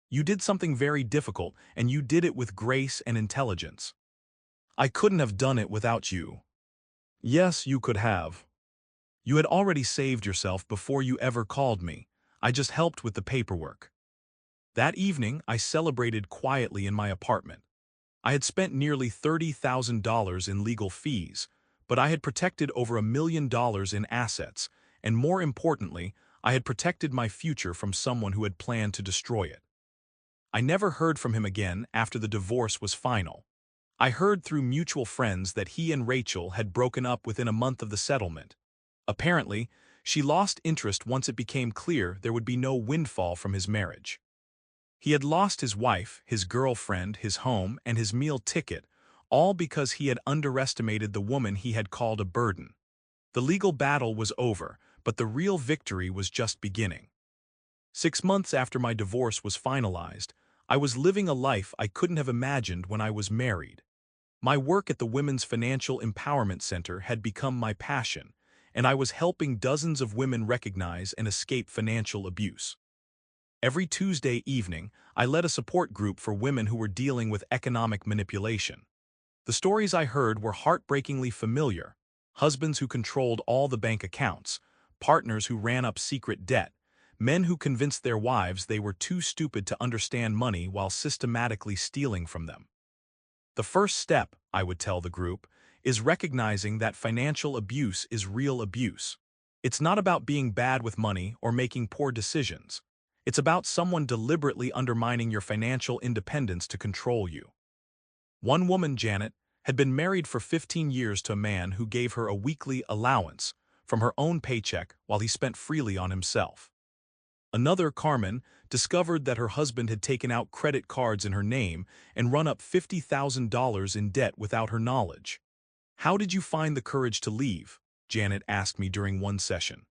"You did something very difficult, and you did it with grace and intelligence. I couldn't have done it without you." "Yes, you could have. You had already saved yourself before you ever called me. I just helped with the paperwork." That evening, I celebrated quietly in my apartment. I had spent nearly $30,000 in legal fees, but I had protected over $1 million in assets, and more importantly, I had protected my future from someone who had planned to destroy it. I never heard from him again after the divorce was final. I heard through mutual friends that he and Rachel had broken up within a month of the settlement. Apparently, she lost interest once it became clear there would be no windfall from his marriage. He had lost his wife, his girlfriend, his home, and his meal ticket, all because he had underestimated the woman he had called a burden. The legal battle was over, but the real victory was just beginning. 6 months after my divorce was finalized, I was living a life I couldn't have imagined when I was married. My work at the Women's Financial Empowerment Center had become my passion, and I was helping dozens of women recognize and escape financial abuse. Every Tuesday evening, I led a support group for women who were dealing with economic manipulation. The stories I heard were heartbreakingly familiar: husbands who controlled all the bank accounts, partners who ran up secret debt, men who convinced their wives they were too stupid to understand money while systematically stealing from them. The first step, I would tell the group, is recognizing that financial abuse is real abuse. It's not about being bad with money or making poor decisions. It's about someone deliberately undermining your financial independence to control you. One woman, Janet, had been married for 15 years to a man who gave her a weekly allowance from her own paycheck while he spent freely on himself. Another, Carmen, discovered that her husband had taken out credit cards in her name and run up $50,000 in debt without her knowledge. "How did you find the courage to leave?" Janet asked me during one session.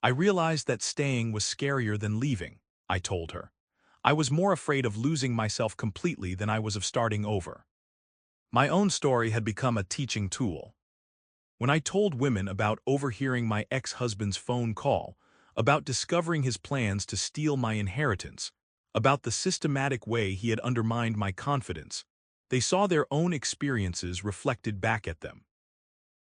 "I realized that staying was scarier than leaving," I told her. "I was more afraid of losing myself completely than I was of starting over." My own story had become a teaching tool. When I told women about overhearing my ex-husband's phone call, about discovering his plans to steal my inheritance, about the systematic way he had undermined my confidence, they saw their own experiences reflected back at them.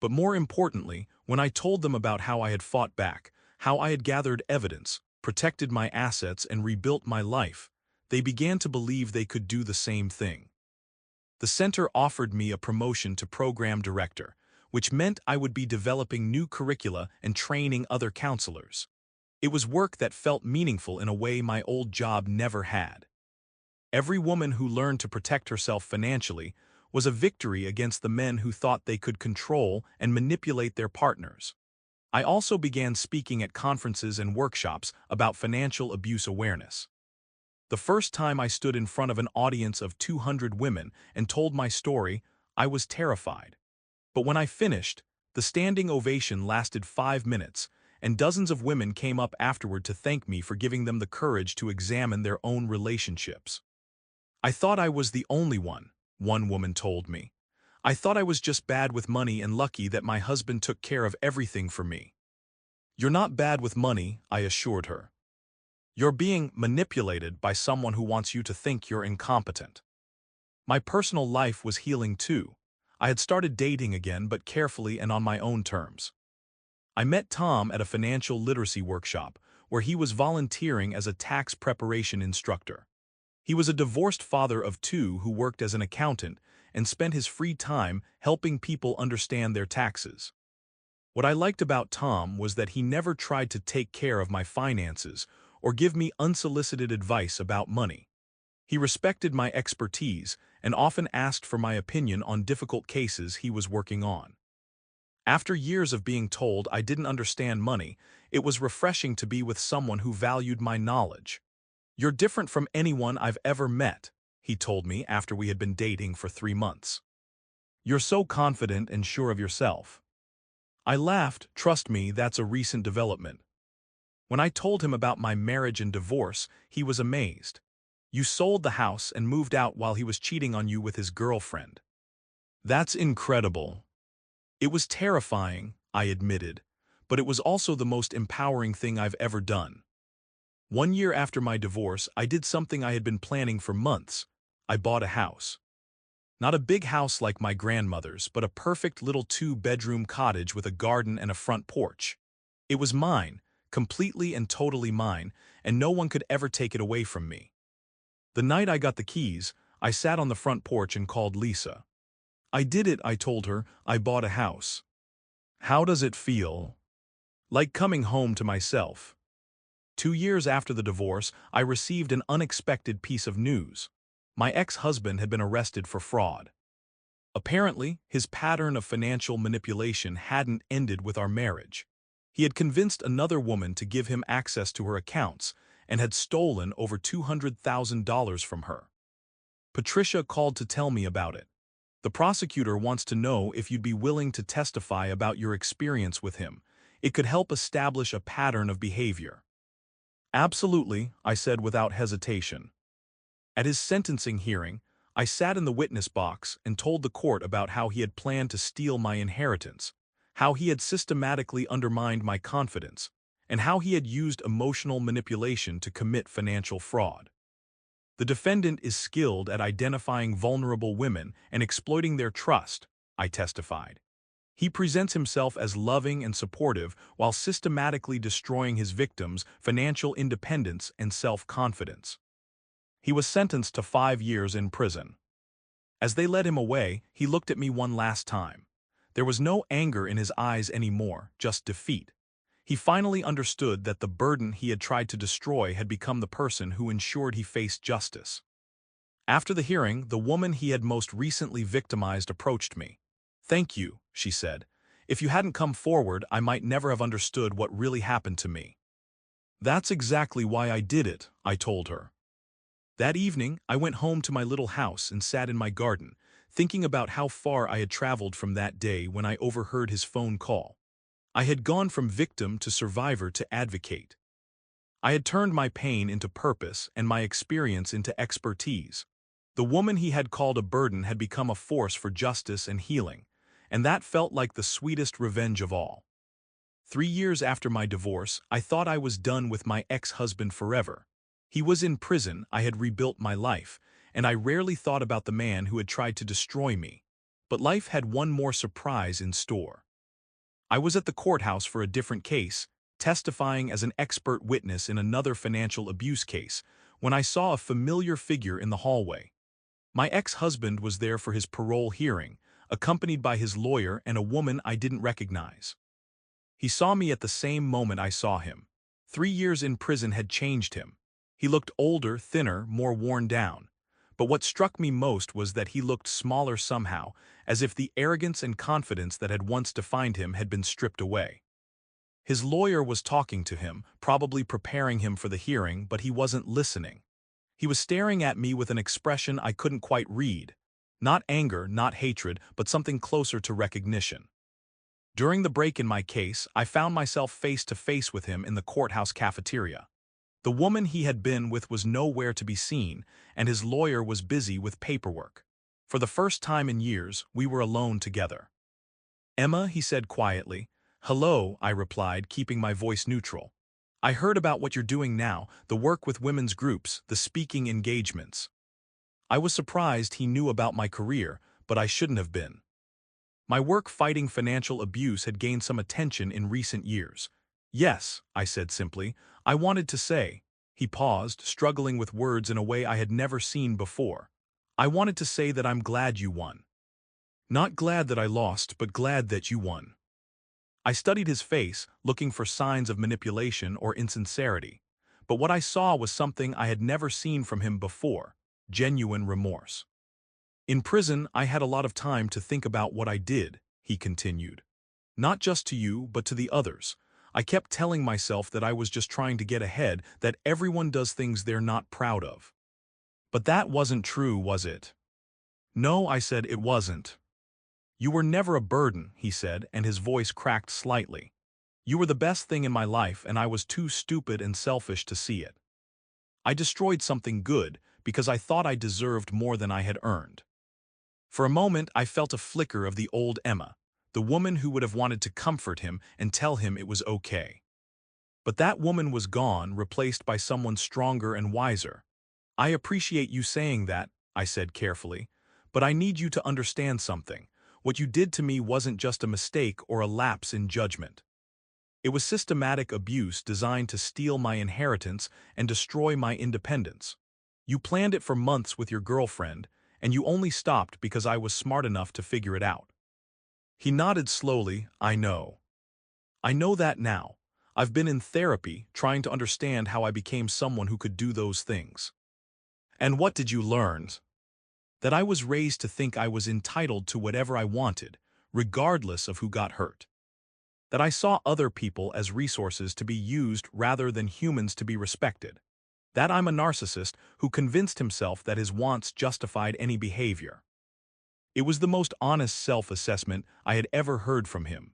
But more importantly, when I told them about how I had fought back, how I had gathered evidence, protected my assets, and rebuilt my life, they began to believe they could do the same thing. The center offered me a promotion to program director, which meant I would be developing new curricula and training other counselors. It was work that felt meaningful in a way my old job never had. Every woman who learned to protect herself financially was a victory against the men who thought they could control and manipulate their partners. I also began speaking at conferences and workshops about financial abuse awareness. The first time I stood in front of an audience of 200 women and told my story, I was terrified. But when I finished, the standing ovation lasted 5 minutes, and dozens of women came up afterward to thank me for giving them the courage to examine their own relationships. "I thought I was the only one woman told me. "I thought I was just bad with money and lucky that my husband took care of everything for me." "You're not bad with money," I assured her. "You're being manipulated by someone who wants you to think you're incompetent." My personal life was healing too. I had started dating again, but carefully and on my own terms. I met Tom at a financial literacy workshop, where he was volunteering as a tax preparation instructor. He was a divorced father of two who worked as an accountant and spent his free time helping people understand their taxes. What I liked about Tom was that he never tried to take care of my finances or give me unsolicited advice about money. He respected my expertise and often asked for my opinion on difficult cases he was working on. After years of being told I didn't understand money, it was refreshing to be with someone who valued my knowledge. "You're different from anyone I've ever met," he told me after we had been dating for 3 months. "You're so confident and sure of yourself." I laughed. "Trust me, that's a recent development." When I told him about my marriage and divorce, he was amazed. "You sold the house and moved out while he was cheating on you with his girlfriend." "That's incredible." "It was terrifying," I admitted, "but it was also the most empowering thing I've ever done." 1 year after my divorce, I did something I had been planning for months. I bought a house. Not a big house like my grandmother's, but a perfect little 2-bedroom cottage with a garden and a front porch. It was mine, completely and totally mine, and no one could ever take it away from me. The night I got the keys, I sat on the front porch and called Lisa. "I did it," I told her. "I bought a house." "How does it feel?" "Like coming home to myself." 2 years after the divorce, I received an unexpected piece of news. My ex-husband had been arrested for fraud. Apparently, his pattern of financial manipulation hadn't ended with our marriage. He had convinced another woman to give him access to her accounts and had stolen over $200,000 from her. Patricia called to tell me about it. The prosecutor wants to know if you'd be willing to testify about your experience with him. It could help establish a pattern of behavior. Absolutely, I said without hesitation. At his sentencing hearing, I sat in the witness box and told the court about how he had planned to steal my inheritance, how he had systematically undermined my confidence, and how he had used emotional manipulation to commit financial fraud. The defendant is skilled at identifying vulnerable women and exploiting their trust, I testified. He presents himself as loving and supportive while systematically destroying his victims' financial independence and self-confidence. He was sentenced to 5 years in prison. As they led him away, he looked at me one last time. There was no anger in his eyes anymore, just defeat. He finally understood that the burden he had tried to destroy had become the person who ensured he faced justice. After the hearing, the woman he had most recently victimized approached me. "Thank you," she said. "If you hadn't come forward, I might never have understood what really happened to me." "That's exactly why I did it," I told her. That evening, I went home to my little house and sat in my garden, thinking about how far I had traveled from that day when I overheard his phone call. I had gone from victim to survivor to advocate. I had turned my pain into purpose and my experience into expertise. The woman he had called a burden had become a force for justice and healing, and that felt like the sweetest revenge of all. 3 years after my divorce, I thought I was done with my ex-husband forever. He was in prison, I had rebuilt my life, and I rarely thought about the man who had tried to destroy me. But life had one more surprise in store. I was at the courthouse for a different case, testifying as an expert witness in another financial abuse case, when I saw a familiar figure in the hallway. My ex-husband was there for his parole hearing, accompanied by his lawyer and a woman I didn't recognize. He saw me at the same moment I saw him. 3 years in prison had changed him. He looked older, thinner, more worn down. But what struck me most was that he looked smaller somehow, as if the arrogance and confidence that had once defined him had been stripped away. His lawyer was talking to him, probably preparing him for the hearing, but he wasn't listening. He was staring at me with an expression I couldn't quite read. Not anger, not hatred, but something closer to recognition. During the break in my case, I found myself face to face with him in the courthouse cafeteria. The woman he had been with was nowhere to be seen, and his lawyer was busy with paperwork. For the first time in years, we were alone together. "Emma," he said quietly. "Hello," I replied, keeping my voice neutral. "I heard about what you're doing now, the work with women's groups, the speaking engagements." I was surprised he knew about my career, but I shouldn't have been. My work fighting financial abuse had gained some attention in recent years. "Yes," I said simply. "I wanted to say." He paused, struggling with words in a way I had never seen before. "I wanted to say that I'm glad you won. Not glad that I lost, but glad that you won." I studied his face, looking for signs of manipulation or insincerity. But what I saw was something I had never seen from him before: genuine remorse. "In prison, I had a lot of time to think about what I did," he continued. "Not just to you, but to the others. I kept telling myself that I was just trying to get ahead, that everyone does things they're not proud of. But that wasn't true, was it?" "No," I said, "it wasn't." "You were never a burden," he said, and his voice cracked slightly. "You were the best thing in my life, and I was too stupid and selfish to see it. I destroyed something good because I thought I deserved more than I had earned." For a moment, I felt a flicker of the old Emma, the woman who would have wanted to comfort him and tell him it was okay. But that woman was gone, replaced by someone stronger and wiser. "I appreciate you saying that," I said carefully, "but I need you to understand something. What you did to me wasn't just a mistake or a lapse in judgment. It was systematic abuse designed to steal my inheritance and destroy my independence. You planned it for months with your girlfriend, and you only stopped because I was smart enough to figure it out." He nodded slowly. "I know. I know that now. I've been in therapy trying to understand how I became someone who could do those things. And what did you learn? That I was raised to think I was entitled to whatever I wanted, regardless of who got hurt. That I saw other people as resources to be used rather than humans to be respected. That I'm a narcissist who convinced himself that his wants justified any behavior. It was the most honest self-assessment I had ever heard from him.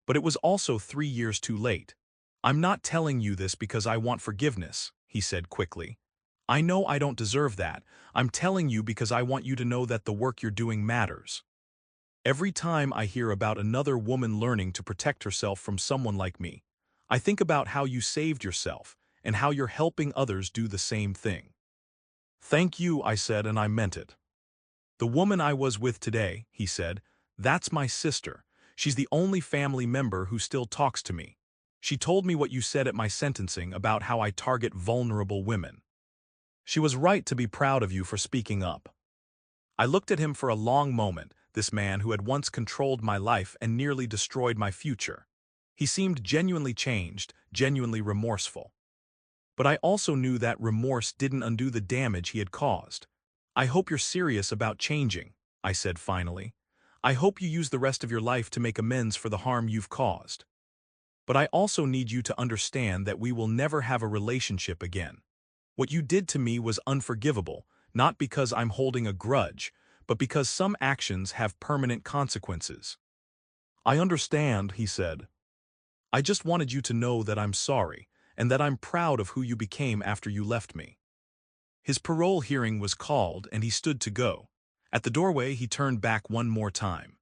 But it was also 3 years too late. I'm not telling you this because I want forgiveness, he said quickly. I know I don't deserve that. I'm telling you because I want you to know that the work you're doing matters. Every time I hear about another woman learning to protect herself from someone like me, I think about how you saved yourself and how you're helping others do the same thing. Thank you, I said, and I meant it. The woman I was with today, he said, that's my sister. She's the only family member who still talks to me. She told me what you said at my sentencing about how I target vulnerable women. She was right to be proud of you for speaking up. I looked at him for a long moment, this man who had once controlled my life and nearly destroyed my future. He seemed genuinely changed, genuinely remorseful. But I also knew that remorse didn't undo the damage he had caused. I hope you're serious about changing, I said finally. I hope you use the rest of your life to make amends for the harm you've caused. But I also need you to understand that we will never have a relationship again. What you did to me was unforgivable, not because I'm holding a grudge, but because some actions have permanent consequences. I understand, he said. I just wanted you to know that I'm sorry, and that I'm proud of who you became after you left me. His parole hearing was called and he stood to go. At the doorway he turned back one more time.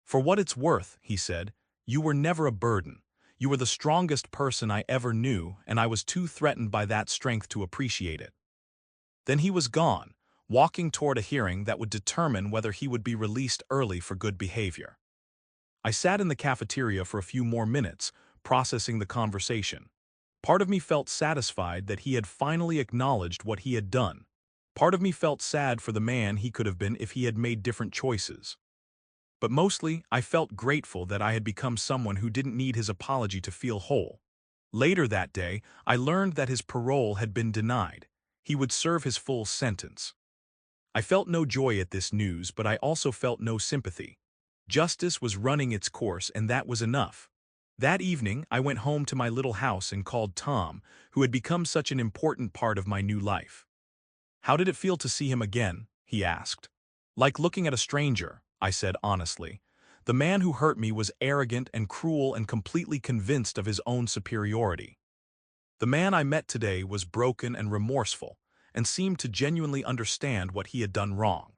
For what it's worth, he said, you were never a burden. You were the strongest person I ever knew, and I was too threatened by that strength to appreciate it. Then he was gone, walking toward a hearing that would determine whether he would be released early for good behavior. I sat in the cafeteria for a few more minutes, processing the conversation. Part of me felt satisfied that he had finally acknowledged what he had done. Part of me felt sad for the man he could have been if he had made different choices. But mostly, I felt grateful that I had become someone who didn't need his apology to feel whole. Later that day, I learned that his parole had been denied. He would serve his full sentence. I felt no joy at this news, but I also felt no sympathy. Justice was running its course, and that was enough. That evening, I went home to my little house and called Tom, who had become such an important part of my new life. How did it feel to see him again? He asked. Like looking at a stranger, I said honestly. The man who hurt me was arrogant and cruel and completely convinced of his own superiority. The man I met today was broken and remorseful, and seemed to genuinely understand what he had done wrong.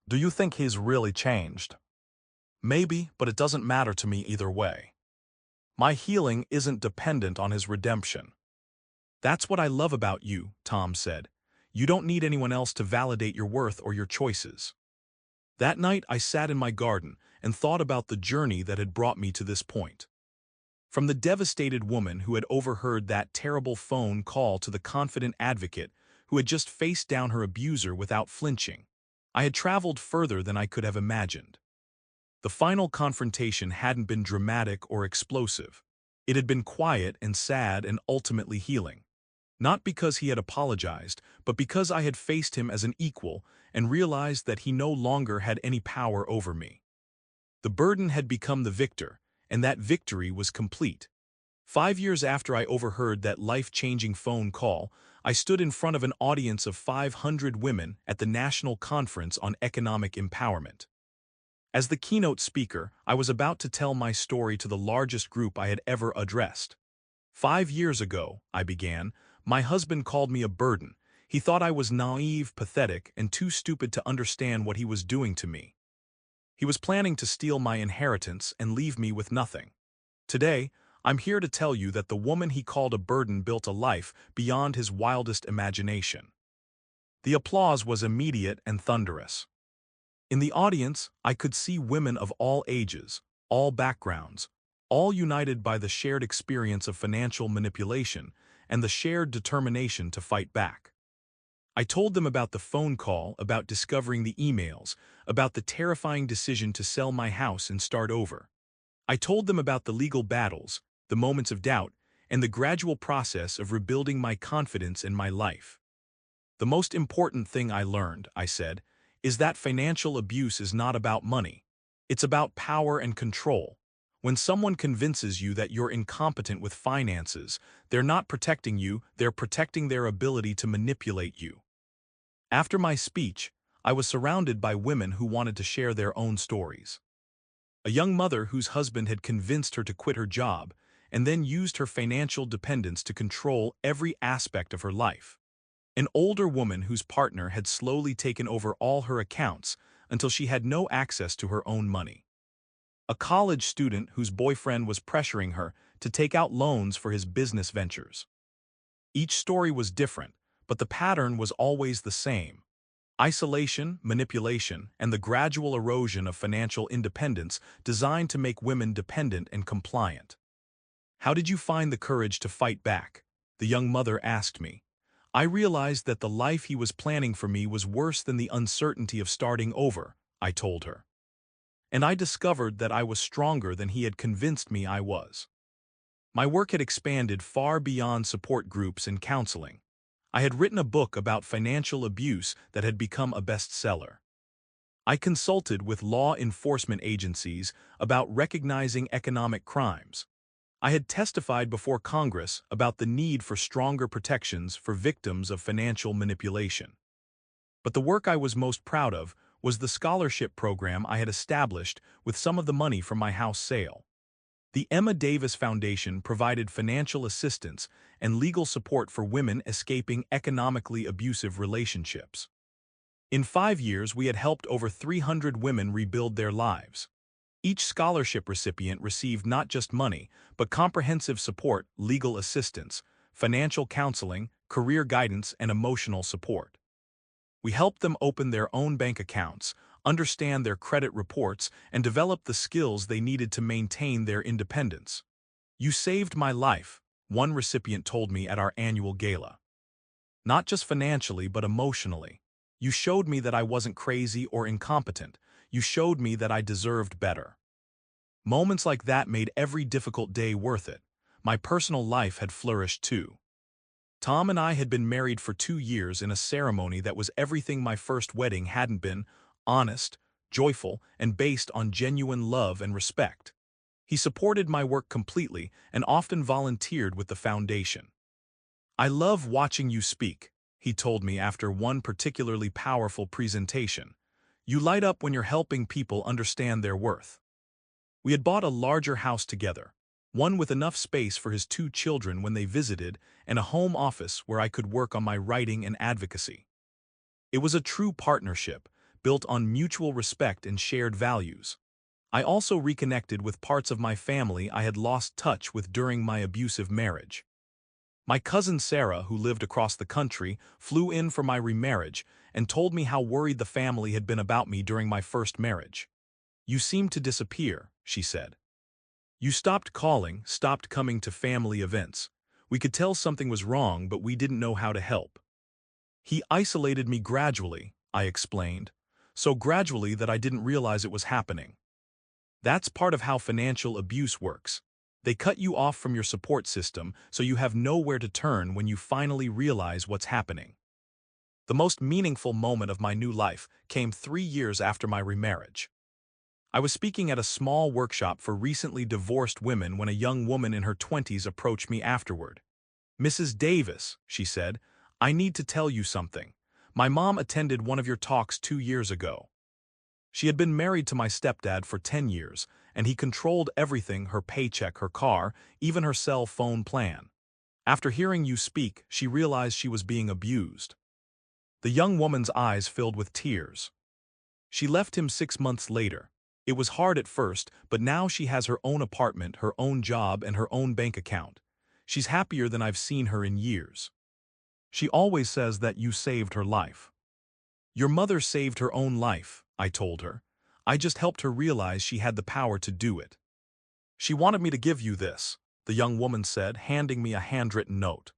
Do you think he's really changed? Maybe, but it doesn't matter to me either way. My healing isn't dependent on his redemption. That's what I love about you, Tom said. You don't need anyone else to validate your worth or your choices. That night I sat in my garden and thought about the journey that had brought me to this point. From the devastated woman who had overheard that terrible phone call to the confident advocate who had just faced down her abuser without flinching, I had traveled further than I could have imagined. The final confrontation hadn't been dramatic or explosive. It had been quiet and sad and ultimately healing. Not because he had apologized, but because I had faced him as an equal and realized that he no longer had any power over me. The burden had become the victor, and that victory was complete. 5 years after I overheard that life-changing phone call, I stood in front of an audience of 500 women at the National Conference on Economic Empowerment. As the keynote speaker, I was about to tell my story to the largest group I had ever addressed. 5 years ago, I began, my husband called me a burden. He thought I was naive, pathetic, and too stupid to understand what he was doing to me. He was planning to steal my inheritance and leave me with nothing. Today, I'm here to tell you that the woman he called a burden built a life beyond his wildest imagination. The applause was immediate and thunderous. In the audience, I could see women of all ages, all backgrounds, all united by the shared experience of financial manipulation and the shared determination to fight back. I told them about the phone call, about discovering the emails, about the terrifying decision to sell my house and start over. I told them about the legal battles, the moments of doubt, and the gradual process of rebuilding my confidence in my life. The most important thing I learned, I said, is that financial abuse is not about money. It's about power and control. When someone convinces you that you're incompetent with finances, they're not protecting you, they're protecting their ability to manipulate you. After my speech, I was surrounded by women who wanted to share their own stories. A young mother whose husband had convinced her to quit her job and then used her financial dependence to control every aspect of her life. An older woman whose partner had slowly taken over all her accounts until she had no access to her own money. A college student whose boyfriend was pressuring her to take out loans for his business ventures. Each story was different, but the pattern was always the same: isolation, manipulation, and the gradual erosion of financial independence designed to make women dependent and compliant. "How did you find the courage to fight back?" the young mother asked me. "I realized that the life he was planning for me was worse than the uncertainty of starting over," I told her. "And I discovered that I was stronger than he had convinced me I was." My work had expanded far beyond support groups and counseling. I had written a book about financial abuse that had become a bestseller. I consulted with law enforcement agencies about recognizing economic crimes. I had testified before Congress about the need for stronger protections for victims of financial manipulation. But the work I was most proud of was the scholarship program I had established with some of the money from my house sale. The Emma Davis Foundation provided financial assistance and legal support for women escaping economically abusive relationships. In 5 years, we had helped over 300 women rebuild their lives. Each scholarship recipient received not just money, but comprehensive support, legal assistance, financial counseling, career guidance, and emotional support. We helped them open their own bank accounts, understand their credit reports, and develop the skills they needed to maintain their independence. "You saved my life," one recipient told me at our annual gala. "Not just financially, but emotionally. You showed me that I wasn't crazy or incompetent. You showed me that I deserved better." Moments like that made every difficult day worth it. My personal life had flourished too. Tom and I had been married for 2 years in a ceremony that was everything my first wedding hadn't been: honest, joyful, and based on genuine love and respect. He supported my work completely and often volunteered with the foundation. "I love watching you speak," he told me after one particularly powerful presentation. "You light up when you're helping people understand their worth." We had bought a larger house together, one with enough space for his 2 children when they visited and a home office where I could work on my writing and advocacy. It was a true partnership, built on mutual respect and shared values. I also reconnected with parts of my family I had lost touch with during my abusive marriage. My cousin Sarah, who lived across the country, flew in for my remarriage and told me how worried the family had been about me during my first marriage. "You seemed to disappear," she said. "You stopped calling, stopped coming to family events. We could tell something was wrong, but we didn't know how to help." "He isolated me gradually," I explained, "so gradually that I didn't realize it was happening." That's part of how financial abuse works. They cut you off from your support system so you have nowhere to turn when you finally realize what's happening. The most meaningful moment of my new life came 3 years after my remarriage. I was speaking at a small workshop for recently divorced women when a young woman in her 20s approached me afterward. "Mrs. Davis," she said, "I need to tell you something. My mom attended one of your talks 2 years ago. She had been married to my stepdad for 10 years, and he controlled everything: her paycheck, her car, even her cell phone plan. After hearing you speak, she realized she was being abused." The young woman's eyes filled with tears. She left him 6 months later. It was hard at first, but now she has her own apartment, her own job, and her own bank account. She's happier than I've seen her in years. She always says that you saved her life. "Your mother saved her own life," I told her. "I just helped her realize she had the power to do it." "She wanted me to give you this," the young woman said, handing me a handwritten note.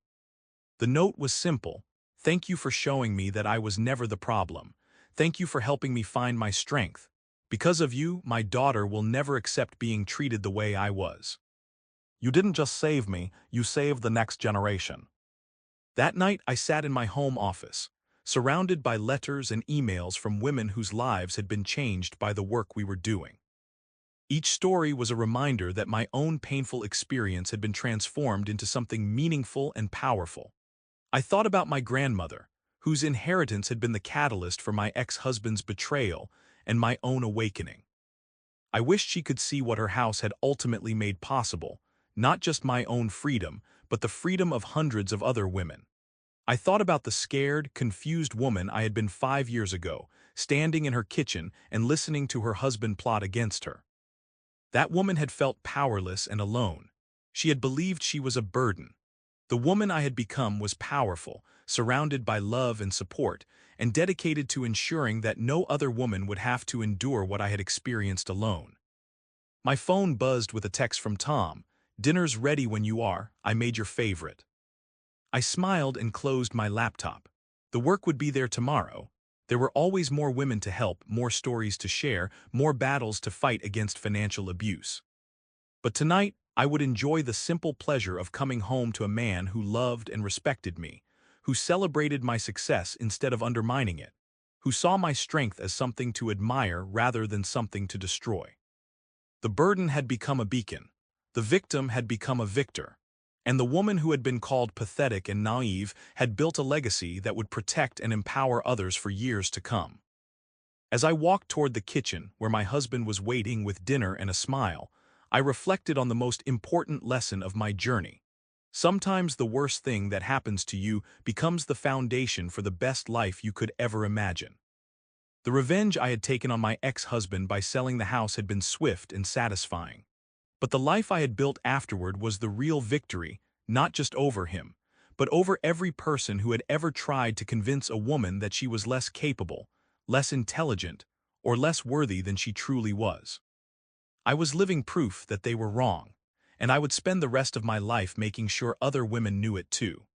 The note was simple: "Thank you for showing me that I was never the problem. Thank you for helping me find my strength. Because of you, my daughter will never accept being treated the way I was." You didn't just save me, you saved the next generation. That night, I sat in my home office, surrounded by letters and emails from women whose lives had been changed by the work we were doing. Each story was a reminder that my own painful experience had been transformed into something meaningful and powerful. I thought about my grandmother, whose inheritance had been the catalyst for my ex-husband's betrayal and my own awakening. I wished she could see what her house had ultimately made possible, not just my own freedom, but the freedom of hundreds of other women. I thought about the scared, confused woman I had been 5 years ago, standing in her kitchen and listening to her husband plot against her. That woman had felt powerless and alone. She had believed she was a burden. The woman I had become was powerful, surrounded by love and support, and dedicated to ensuring that no other woman would have to endure what I had experienced alone. My phone buzzed with a text from Tom. "Dinner's ready when you are. I made your favorite." I smiled and closed my laptop. The work would be there tomorrow. There were always more women to help, more stories to share, more battles to fight against financial abuse. But tonight, I would enjoy the simple pleasure of coming home to a man who loved and respected me, who celebrated my success instead of undermining it, who saw my strength as something to admire rather than something to destroy. The burden had become a beacon. The victim had become a victor. And the woman who had been called pathetic and naive had built a legacy that would protect and empower others for years to come. As I walked toward the kitchen, where my husband was waiting with dinner and a smile, I reflected on the most important lesson of my journey. Sometimes the worst thing that happens to you becomes the foundation for the best life you could ever imagine. The revenge I had taken on my ex-husband by selling the house had been swift and satisfying. But the life I had built afterward was the real victory, not just over him, but over every person who had ever tried to convince a woman that she was less capable, less intelligent, or less worthy than she truly was. I was living proof that they were wrong, and I would spend the rest of my life making sure other women knew it too.